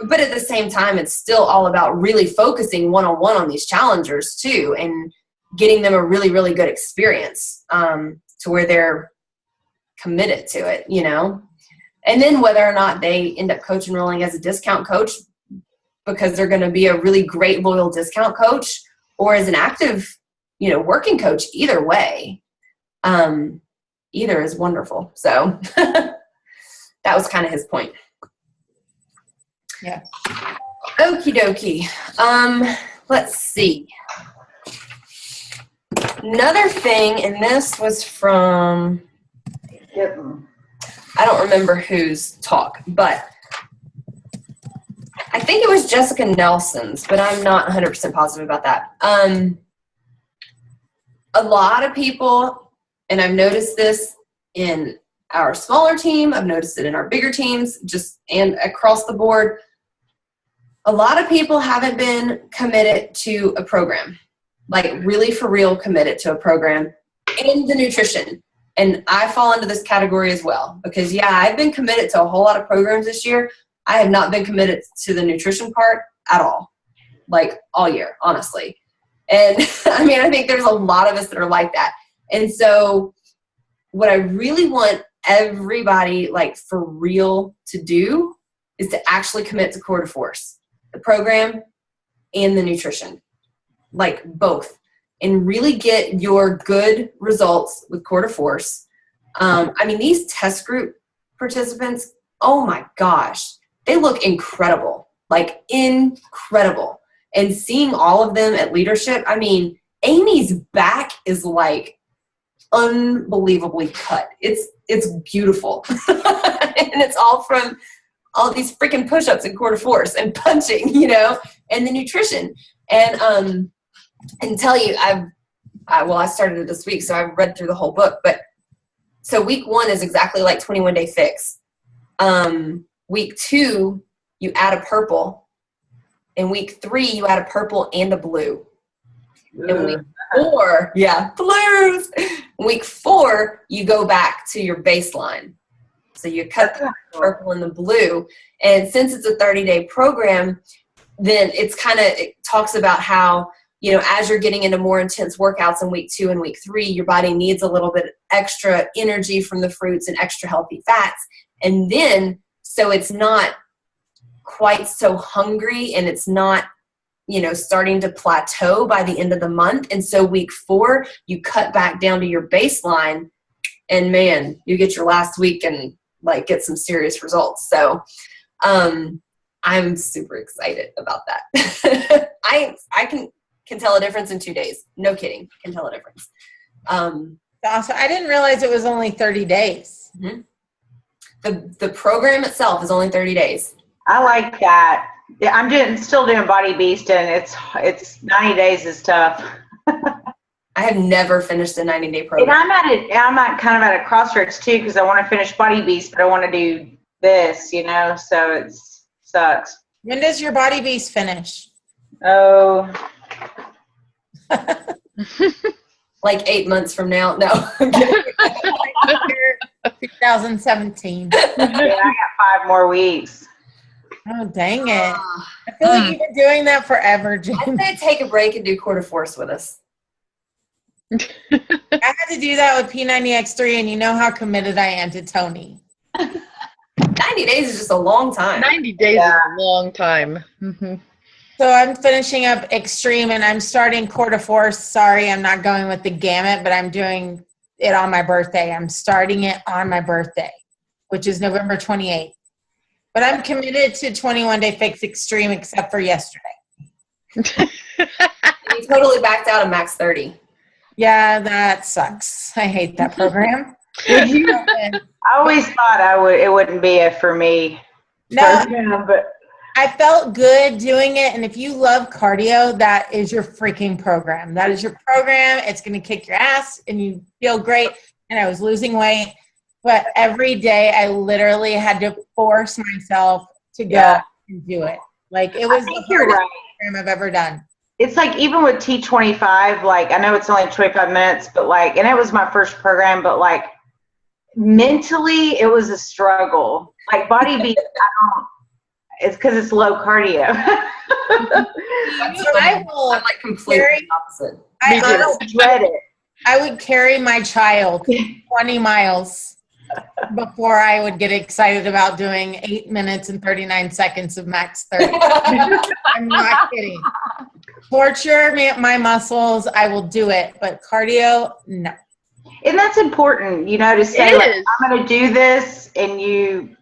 But at the same time, it's still all about really focusing one-on-one on these challengers too, and getting them a really, really good experience to where they're committed to it, you know? And then whether or not they end up coach enrolling as a discount coach because they're going to be a really great loyal discount coach, or as an active, you know, working coach, either way, either is wonderful. So that was kind of his point. Yeah. Okie dokie. Let's see. Another thing, and this was from, I don't remember whose talk, but I think it was Jessica Nelson's, but I'm not 100% positive about that. A lot of people, and I've noticed this in our smaller team, I've noticed it in our bigger teams, and across the board, a lot of people haven't been committed to a program, like really for real committed to a program and the nutrition. And I fall into this category as well because, yeah, I've been committed to a whole lot of programs this year. I have not been committed to the nutrition part at all, like all year, honestly. And I mean, I think there's a lot of us that are like that. And so what I really want everybody, like for real, to do is to actually commit to Core de Force, the program and the nutrition, like both, and really get your good results with Core de Force. I mean, these test group participants, oh my gosh, they look incredible, like incredible. And seeing all of them at leadership, I mean, Amy's back is like unbelievably cut. It's beautiful. And it's all from all these freaking push-ups and Core de Force and punching, you know, and the nutrition. And tell you, I started it this week, so I've read through the whole book. But so week 1 is exactly like 21 Day Fix. Week 2, you add a purple. In week 3, you add a purple and a blue. In week 4, blues. Week 4, you go back to your baseline. So you cut the purple and the blue. And since it's a 30-day program, then it talks about how, you know, as you're getting into more intense workouts in week 2 and week 3, your body needs a little bit extra energy from the fruits and extra healthy fats. And then, so it's not quite so hungry and it's not, you know, starting to plateau by the end of the month. And so week 4, you cut back down to your baseline, and man, you get your last week and like get some serious results. So I'm super excited about that. I can tell a difference in 2 days. No kidding. Can tell a difference. Awesome. I didn't realize it was only 30 days. Mm-hmm. The program itself is only 30 days. I like that. Yeah, I'm still doing Body Beast, and it's 90 days is tough. I have never finished a 90-day And program. I'm kind of at a crossroads too, because I want to finish Body Beast, but I want to do this, so it sucks. When does your Body Beast finish? Oh, Like 8 months from now. No, I'm kidding. 2017. yeah, I got 5 more weeks. Oh, dang it. I feel like you've been doing that forever, James. I'd say take a break and do quarter force with us. I had to do that with P90X3, and you know how committed I am to Tony. 90 days is just a long time. 90 days is a long time. Mhm. So I'm finishing up Extreme, and I'm starting Quarter Force. Sorry, I'm not going with the gamut, but I'm doing it on my birthday. I'm starting it on my birthday, which is November 28th. But I'm committed to 21-Day Fix Extreme except for yesterday. You totally backed out of Max 30. Yeah, that sucks. I hate that program. I always thought it wouldn't be a for me. No, program, but I felt good doing it, and if you love cardio, that is your freaking program. That is your program. It's going to kick your ass, and you feel great. And I was losing weight, but every day I literally had to force myself to go and do it. Like, it was the you're hardest right. program I've ever done. It's like even with T25, like I know it's only 25 minutes, but like, and it was my first program, but like mentally it was a struggle. Like Body Beat, it's because it's low cardio. I will I'm like completely opposite. I don't dread it. I would carry my child 20 miles before I would get excited about doing 8 minutes and 39 seconds of max 30. I'm not kidding. Torture my muscles, I will do it, but cardio, no. And that's important, to say It like, is. I'm going to do this, and you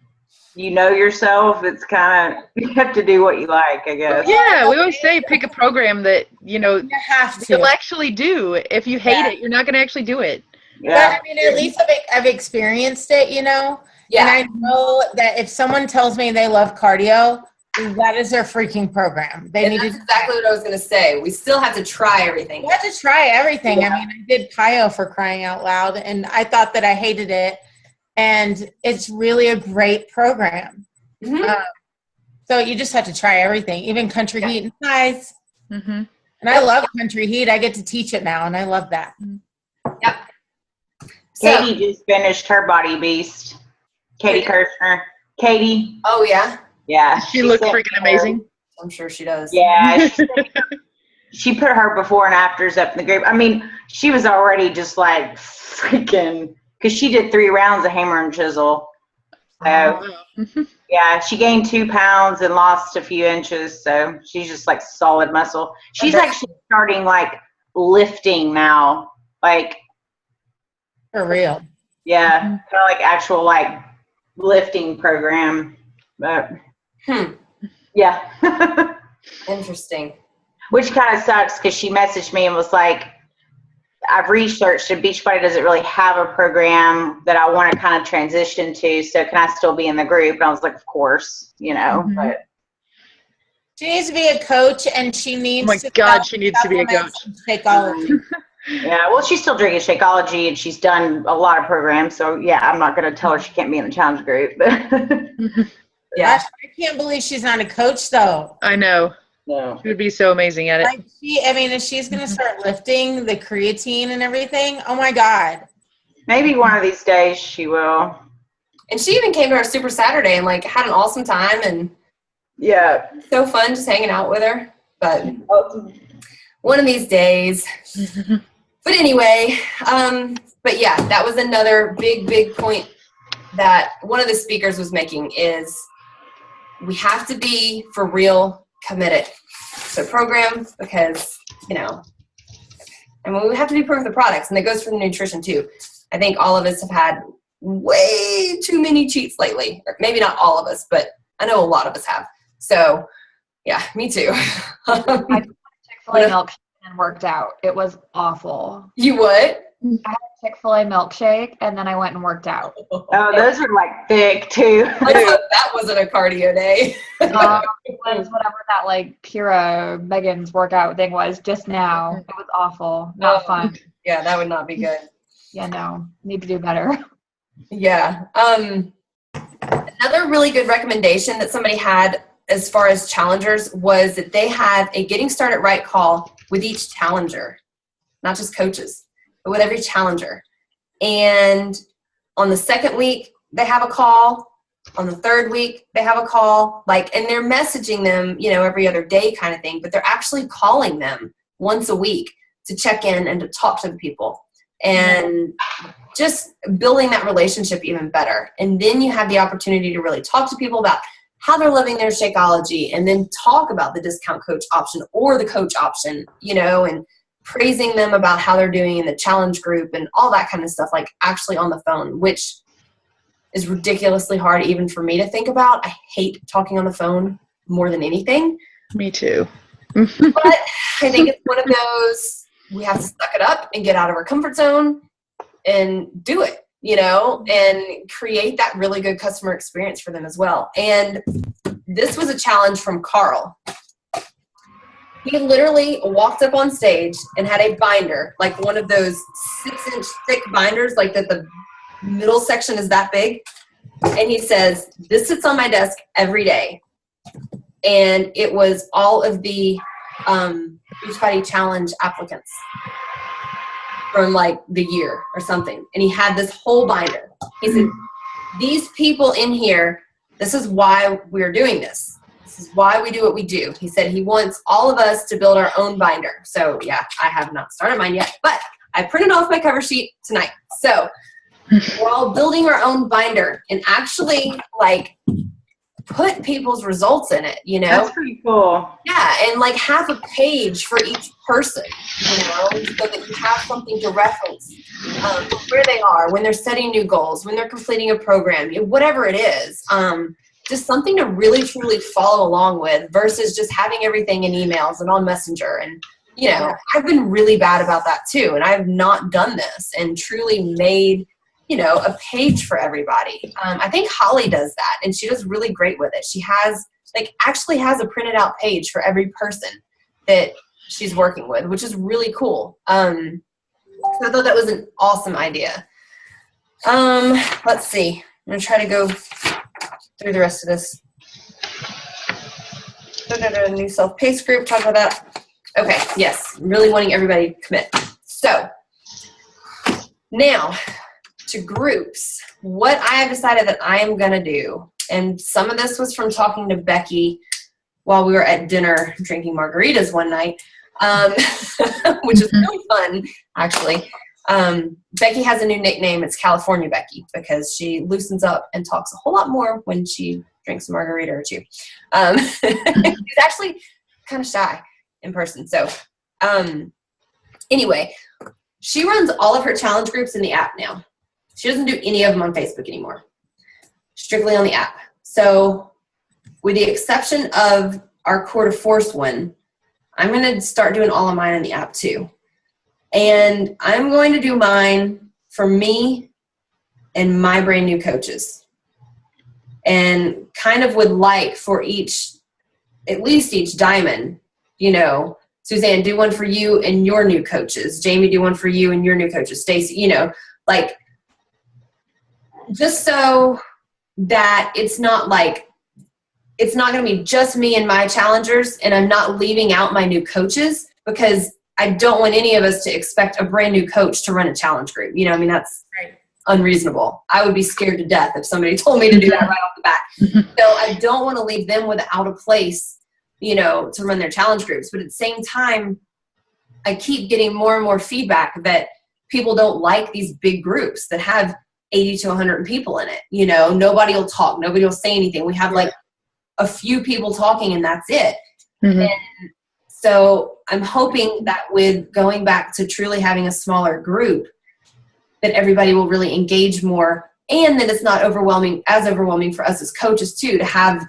know yourself. It's kind of, you have to do what you like, I guess. Yeah, we always say pick a program that, You have to. you'll actually do. If you hate it, you're not going to actually do it. Yeah. But I mean, at least I've experienced it, And Yeah. I know that if someone tells me they love cardio, that is their freaking program. They And need that's to. exactly what I was going to say. We still have to try everything. You have to try everything. I mean, I did PIO for crying out loud, and I thought that I hated it. And it's really a great program. Mhm. So you just have to try everything, even Country Heat and Size. Mm-hmm. And I love Country Heat. I get to teach it now, and I love that. Yep. So, Katie just finished her Body Beast. Katie Kirshner. Katie. oh yeah, Yeah. She looks sent freaking me her. amazing. I'm sure she does. Yeah. She put her before and afters up in the group. I mean, she was already just like freaking, because she did 3 rounds of hammer and chisel. So, yeah, she gained 2 pounds and lost a few inches. So she's just like solid muscle. She's actually starting like lifting now. Like, For real. yeah, kind of like actual like lifting program. But yeah. Interesting. Which kind of sucks because she messaged me and was like, I've researched and Beachbody doesn't really have a program that I want to kind of transition to. So can I still be in the group? And I was like, of course, but She needs to be a coach, and she needs Oh my to God, she needs to be a supplements coach. and Shakeology. yeah, well, she's still drinking Shakeology and she's done a lot of programs. So yeah, I'm not going to tell her she can't be in the challenge group. Yeah. I can't believe she's not a coach, though. I know. No. She would be so amazing at it. Like if she's going to start lifting the creatine and everything, oh my God. Maybe one of these days she will. And she even came to our Super Saturday and like had an awesome time, and Yeah. so fun just hanging out with her. But one of these days. But anyway, but yeah, that was another big point that one of the speakers was making is we have to be for real committed to programs because, we have to be proven the products, and that goes for the nutrition too. I think all of us have had way too many cheats lately. Or maybe not all of us, but I know a lot of us have. So yeah, me too. I Chick-fil-A milk and worked out. It was awful. You would? Chick-fil-A milkshake, and then I went and worked out. Oh, those are like thick too. Let's hope that wasn't a cardio day. It was whatever that like Kira Megan's workout thing was just now. It was awful. Not fun. Yeah, that would not be good. Yeah, no. Need to do better. Yeah. Another really good recommendation that somebody had as far as challengers was that they have a Getting Started Right call with each challenger, not just coaches, but with every challenger. And on the second week, they have a call. On the third week, they have a call. And they're messaging them, every other day kind of thing, but they're actually calling them once a week to check in and to talk to the people. And just building that relationship even better. And then you have the opportunity to really talk to people about how they're living their Shakeology, and then talk about the discount coach option or the coach option, and praising them about how they're doing in the challenge group and all that kind of stuff, actually on the phone, which is ridiculously hard even for me to think about. I hate talking on the phone more than anything. Me too. But I think it's one of those, we have to suck it up and get out of our comfort zone and do it, and create that really good customer experience for them as well. And this was a challenge from Carl. He literally walked up on stage and had a binder, like one of those 6-inch thick binders, like that the middle section is that big. And he says, this sits on my desk every day. And it was all of the Beachbody Challenge applicants from the year or something. And he had this whole binder. He said, these people in here, this is why we're doing this. This is why we do what we do. He said he wants all of us to build our own binder. So yeah, I have not started mine yet, but I printed off my cover sheet tonight. So we're all building our own binder and actually put people's results in it, That's pretty cool. Yeah, and half a page for each person, so that you have something to reference where they are, when they're setting new goals, when they're completing a program, whatever it is. Just something to really, truly follow along with versus just having everything in emails and on Messenger. And, I've been really bad about that too. And I have not done this and truly made a page for everybody. I think Holly does that, and she does really great with it. She has, actually has a printed out page for every person that she's working with, which is really cool. So I thought that was an awesome idea. Let's see. I'm going to try to go through the rest of this. New self-paced group, talk about that. Okay, yes, really wanting everybody to commit. So now, to groups, what I have decided that I am going to do, and some of this was from talking to Becky while we were at dinner drinking margaritas one night, which is really fun, actually. Becky has a new nickname. It's California Becky because she loosens up and talks a whole lot more when she drinks a margarita or two. She's actually kind of shy in person. So anyway, she runs all of her challenge groups in the app now. She doesn't do any of them on Facebook anymore, strictly on the app. So with the exception of our Core to Force one, I'm going to start doing all of mine in the app too. And I'm going to do mine for me and my brand new coaches. And kind of would for each, at least each diamond, Suzanne, do one for you and your new coaches. Jamie, do one for you and your new coaches. Stacy, just so that it's not it's not going to be just me and my challengers, and I'm not leaving out my new coaches, because I don't want any of us to expect a brand new coach to run a challenge group. That's right. Unreasonable. I would be scared to death if somebody told me to do that right off the bat. So I don't want to leave them without a place, to run their challenge groups. But at the same time, I keep getting more and more feedback that people don't like these big groups that have 80 to 100 people in it. Nobody will talk. Nobody will say anything. We have a few people talking and that's it. Mm-hmm. And so I'm hoping that with going back to truly having a smaller group, that everybody will really engage more, and that it's not overwhelming for us as coaches too, to have,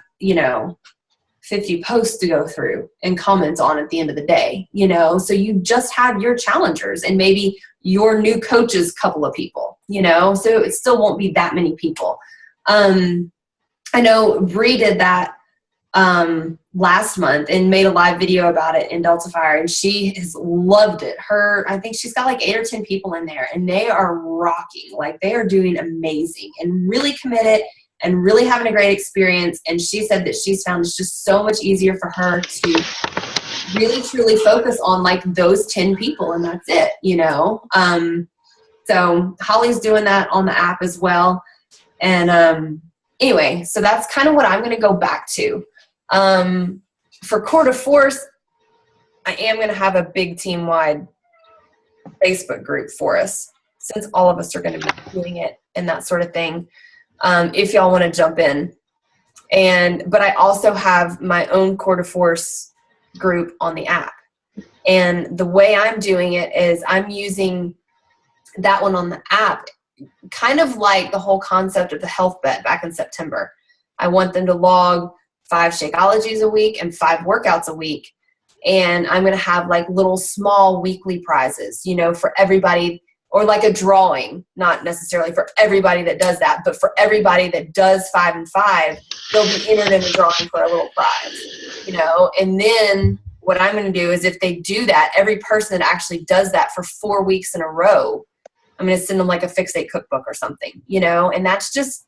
50 posts to go through and comment on at the end of the day, you know? So you just have your challengers and maybe your new coach's couple of people, you know? So it still won't be that many people. I know Bree did that last month and made a live video about it in Delta Fire, and she has loved it. I think she's got like 8 or 10 people in there, and they are rocking. Like, they are doing amazing and really committed and really having a great experience. And she said that she's found it's just so much easier for her to really truly focus on like those 10 people, and that's it, you know? So Holly's doing that on the app as well. And anyway, so that's kind of what I'm going to go back to. For Core de Force, I am going to have a big team-wide Facebook group for us, since all of us are going to be doing it and that sort of thing, if y'all want to jump in. But I also have my own Core de Force group on the app. And the way I'm doing it is I'm using that one on the app, kind of like the whole concept of the health bet back in September. I want them to log 5 Shakeologies a week and 5 workouts a week. And I'm going to have like little small weekly prizes, you know, for everybody, or like a drawing, not necessarily for everybody that does that, but for everybody that does 5 and 5, they'll be entered in a drawing for a little prize, you know. And then what I'm going to do is, if they do that, every person that actually does that for 4 weeks in a row, I'm going to send them like a Fix8 cookbook or something, you know. And that's just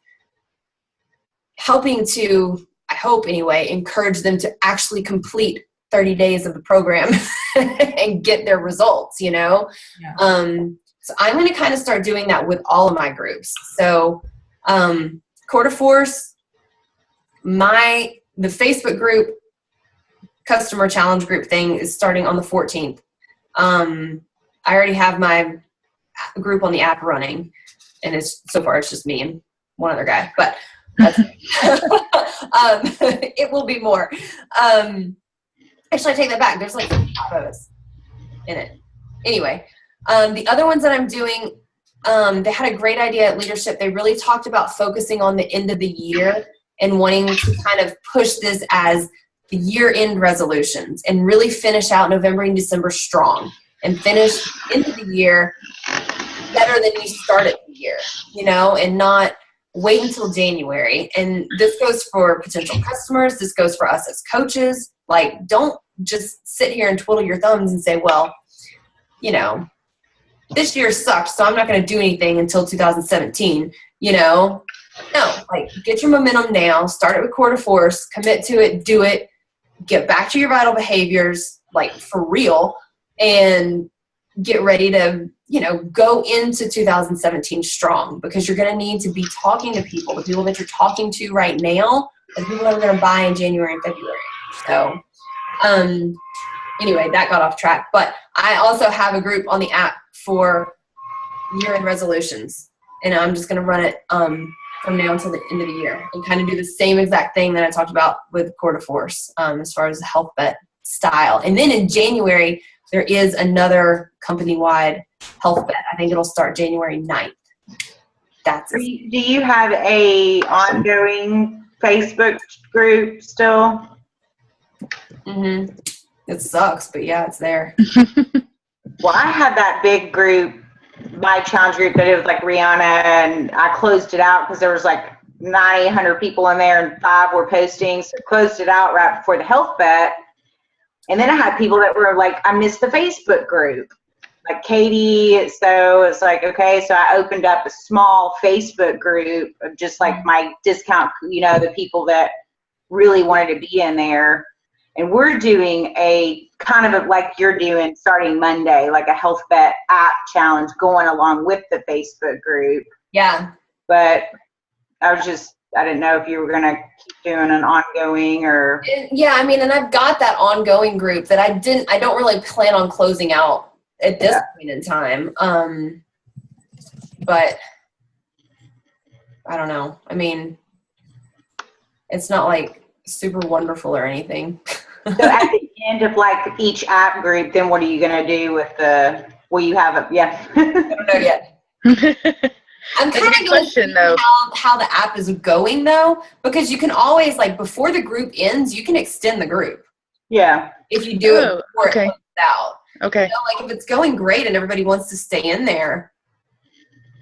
helping to, I hope anyway, encourage them to actually complete 30 days of the program and get their results, you know. Yeah. So I'm going to kind of start doing that with all of my groups. So Core de Force, the Facebook group, customer challenge group thing is starting on the 14th. I already have my group on the app running, and so far it's just me and one other guy, but that's it will be more. Actually, I take that back. There's like 5 of us in it. Anyway, the other ones that I'm doing, they had a great idea at Leadership. They really talked about focusing on the end of the year and wanting to kind of push this as the year-end resolutions and really finish out November and December strong and finish into the year better than you started the year, you know, and not wait until January. And this goes for potential customers. This goes for us as coaches. Like, don't just sit here and twiddle your thumbs and say, well, you know, this year sucked, so I'm not going to do anything until 2017, you know. No, like, get your momentum now. Start it with Core de Force. Commit to it. Do it. Get back to your vital behaviors, like, for real, and get ready to, you know, go into 2017 strong, because you're going to need to be talking to people. The people that you're talking to right now are the people that are going to buy in January and February. So, anyway, that got off track. But I also have a group on the app for year-end resolutions, and I'm just going to run it from now until the end of the year and kind of do the same exact thing that I talked about with Core de Force as far as the health bet style. And then in January, there is another company-wide health bet. I think it'll start January 9th. That's it. Do you have a ongoing Facebook group still? Mm-hmm. It sucks, but yeah, it's there. Well, I had that big group, my challenge group, that it was like Rihanna, and I closed it out because there was like 900 people in there and 5 were posting, so closed it out right before the health bet. And then I had people that were like, I missed the Facebook group, like Katie. So it's like, okay, so I opened up a small Facebook group of just like my discount, you know, the people that really wanted to be in there. And we're doing a kind of like you're doing starting Monday, like a health bet app challenge going along with the Facebook group. Yeah. But I didn't know if you were going to keep doing an ongoing or. Yeah, I mean, and I've got that ongoing group that I don't really plan on closing out at this point in time. But I don't know. I mean, it's not like super wonderful or anything. So at the end of like each app group, then what are you going to do with you have it? Yeah. I don't know yet. I'm That's a kind good of going to question, see though. how the app is going, though, because you can always, like, before the group ends, you can extend the group Yeah. if you do it Oh, before okay. it closes out. Okay. You know, like, if it's going great and everybody wants to stay in there,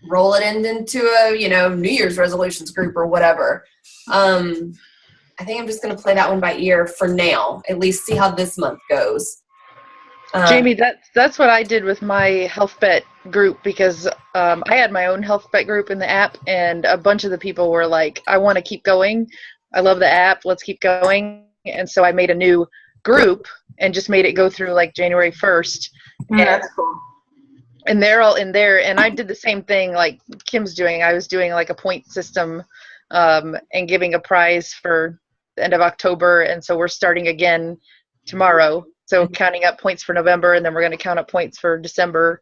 roll it into a, New Year's resolutions group or whatever. I think I'm just going to play that one by ear for now, at least see how this month goes. Jamie, that's what I did with my health bet group, because I had my own health bet group in the app, and a bunch of the people were like, I want to keep going. I love the app. Let's keep going. And so I made a new group and just made it go through like January 1st. That's cool. And they're all in there. And I did the same thing like Kim's doing. I was doing like a point system and giving a prize for the end of October. And so we're starting again tomorrow. So counting up points for November, and then we're going to count up points for December,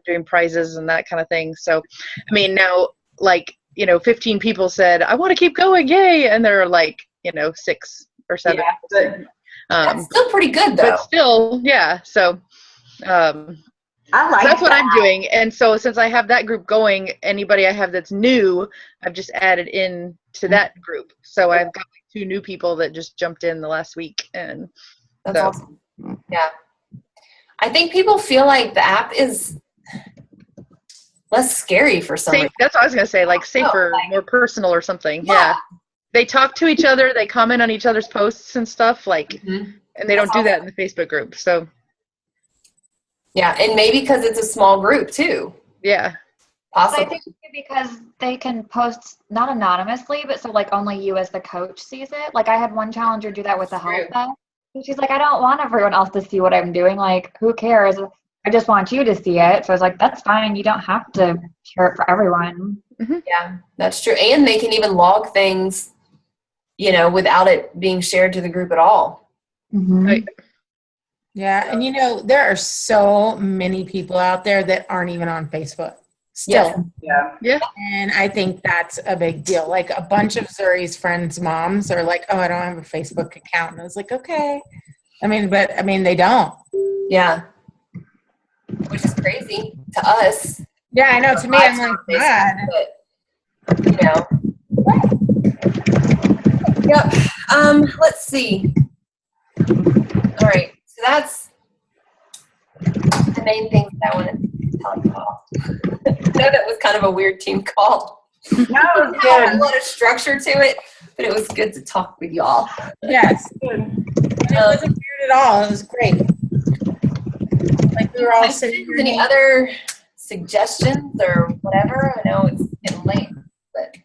doing prizes and that kind of thing. So, I mean, now, like, 15 people said, I want to keep going, yay! And there are like, 6 or 7. Yeah, but That's still pretty good, though. But still, yeah. So, I like that's what that. I'm doing. And so since I have that group going, anybody I have that's new, I've just added in to that group. So I've got like 2 new people that just jumped in the last week, and That's so. awesome. Yeah. I think people feel like the app is less scary for some Safe, reason. that's what I was going to say, like safer, like- more personal or something. Yeah. Yeah. They talk to each other, they comment on each other's posts and stuff, like, Mhm. and they don't do that in the Facebook group. So, Yeah, and maybe because it's a small group, too. yeah. But I Possibly. think because they can post not anonymously, but so like only you as the coach sees it. Like I had one challenger do that with the health True. bet. And she's like, I don't want everyone else to see what I'm doing. Like, who cares? I just want you to see it. So I was like, that's fine. You don't have to share it for everyone. Yeah, that's true. And they can even log things, without it being shared to the group at all. Mm-hmm. Right. Yeah, and there are so many people out there that aren't even on Facebook still. Yeah. And I think that's a big deal. Like a bunch of Zuri's friends' moms are like, oh, I don't have a Facebook account. And I was like, okay. But they don't. Yeah. Which is crazy to us. Yeah, I know. To me, I'm like, God. But, Yep. Let's see. All right. So that's the main things that I wanted to tell you all. I know that was kind of a weird team call. No, it's It had a good. lot of structure to it, but it was good to talk with y'all. Yes. Good. And it wasn't weird at all. It was great. Like we were all sitting here. Any other suggestions or whatever? I know it's getting late, but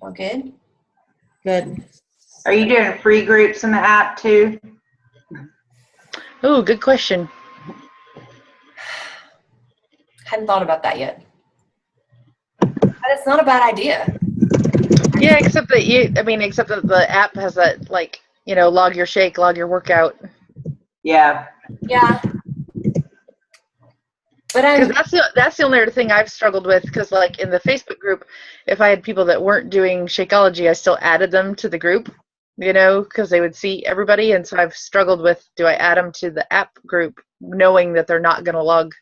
all good. Good. Are you doing free groups in the app too? Oh, good question. Hadn't thought about that yet. But it's not a bad idea. Yeah, except that the app has that, like, log your shake, log your workout. Yeah. Yeah. But Because that's the only other thing I've struggled with. Because like in the Facebook group, if I had people that weren't doing Shakeology, I still added them to the group. Because they would see everybody, and so I've struggled with, do I add them to the app group, knowing that they're not going to log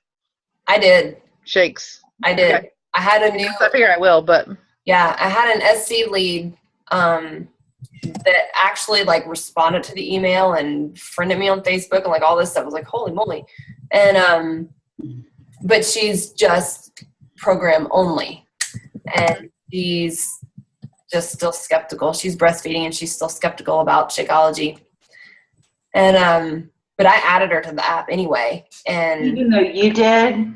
I did. shakes? I did. Okay. I had a new. I figure I will, but Yeah, I had an SC lead that actually like responded to the email and friended me on Facebook and like all this stuff. I was like, holy moly. And but she's just program only. And she's just still skeptical. She's breastfeeding and she's still skeptical about Shakeology. And but I added her to the app anyway. And Even though you did,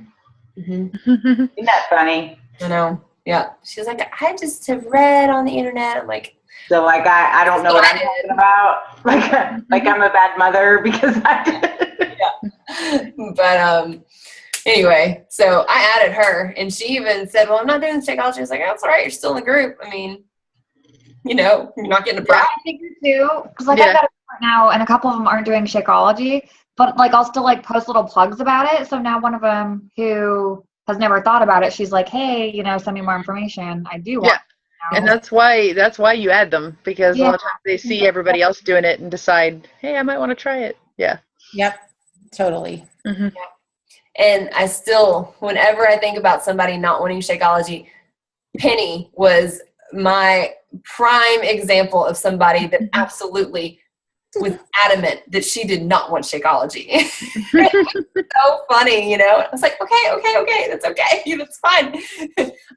Mhm. isn't that funny? I know. Yeah. She's like, I just have read on the internet. I'm like, So like I don't know what I'm I did. talking about. Like I'm a bad mother because I did. but anyway, so I added her and she even said, well, I'm not doing Shakeology. She was like, that's all right, you're still in the group. I mean, you're not getting a prize. I figure too, because like Yeah. I've got a group now, and a couple of them aren't doing Shakeology, but like I'll still like post little plugs about it. So now one of them who has never thought about it, she's like, hey, send me more information. I do want. and that's why you add them, because a lot of times they see everybody else doing it and decide, hey, I might want to try it. Yeah. Yep. Totally. Mm-hmm. And I still, whenever I think about somebody not wanting Shakeology, Penny was my prime example of somebody that absolutely was adamant that she did not want Shakeology. So funny, you know. I was like, okay, that's okay, that's fine.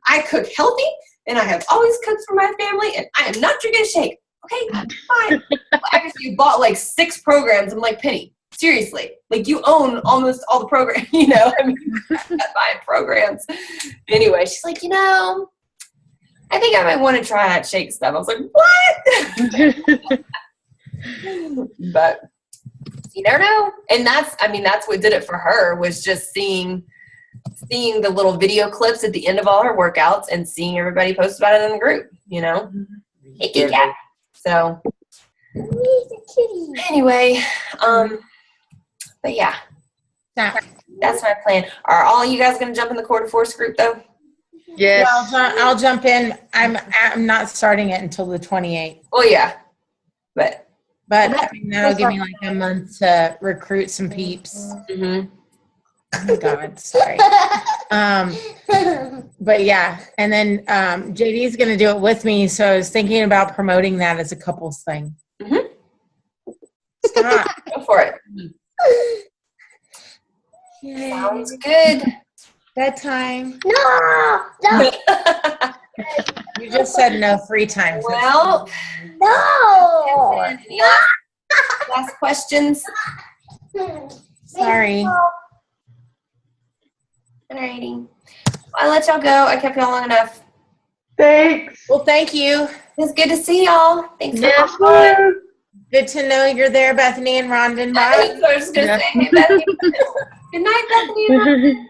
I cook healthy, and I have always cooked for my family, and I am not drinking a shake. Okay, fine. Actually, you bought like 6 programs. I'm like, Penny, seriously, like you own almost all the programs, you know. I mean, I'm buying programs. Anyway, she's like, you know, I think I might want to try that shake stuff. I was like, what? But you never know. And that's what did it for her, was just seeing the little video clips at the end of all her workouts and seeing everybody post about it in the group, you know. Icky cat. So anyway, but yeah, that's my plan. Are all you guys going to jump in the quarter force group though? Yes. Well, I'll jump in. I'm not starting it until the 28th. Oh yeah, but I mean, that'll give me like a month to recruit some peeps. mm-hmm. Oh my God, sorry. But yeah, and then JD's going to do it with me, so I was thinking about promoting that as a couples thing. Mm-hmm. Stop. Go for it. Yay. Sounds good. Bedtime. No. You just said no free time. Well, No. any last questions? Sorry. Alrighty. I'll let y'all go. I kept y'all long enough. Thanks. Well, thank you. It's good to see y'all. Thanks for Yes. calling. Good to know you're there, Bethany and Rondon. Bye. I was just going to say, hey, Bethany. Good night, Bethany.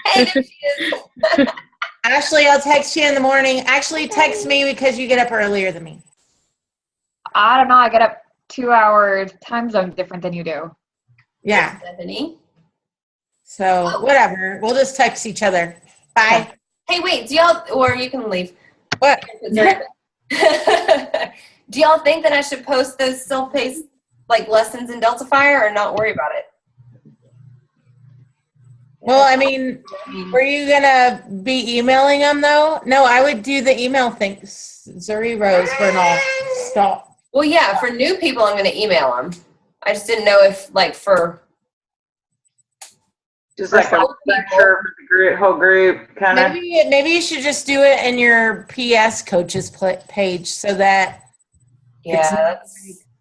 Hey, there she is. Ashley, I'll text you in the morning. Actually, text me because you get up earlier than me. I don't know. I get up 2 hours time zone different than you do. Yeah. Bethany. So whatever. We'll just text each other. Bye. Hey, wait. Do y'all, or you can leave. What? Do y'all think that I should post those self-paced like lessons in Delta Fire or not worry about it? Well, I mean, were you gonna be emailing them though? No, I would do the email thing. Zuri Rose Bernal. Stop. Well, yeah, for new people, I'm going to email them. I just didn't know if, like, for Just like a lecture for the group, whole group, kind of. Maybe you should just do it in your PS coaches page so that that's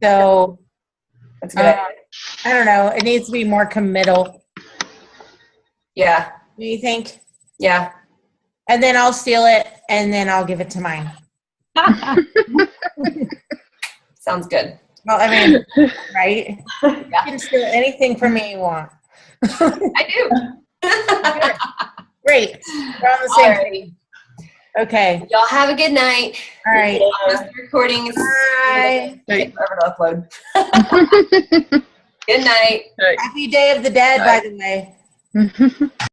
so. a good idea. I don't know. It needs to be more committal. Yeah, Do you think? yeah. And then I'll steal it, and then I'll give it to mine. Sounds good. Well, I mean, right? You Yeah, can steal anything from me you want. I do. Great. We're on the same Alrighty. page. Okay. Y'all have a good night. All right. Post the recording. Bye. Take forever to upload. Good night. Happy Day of the Dead, by the way.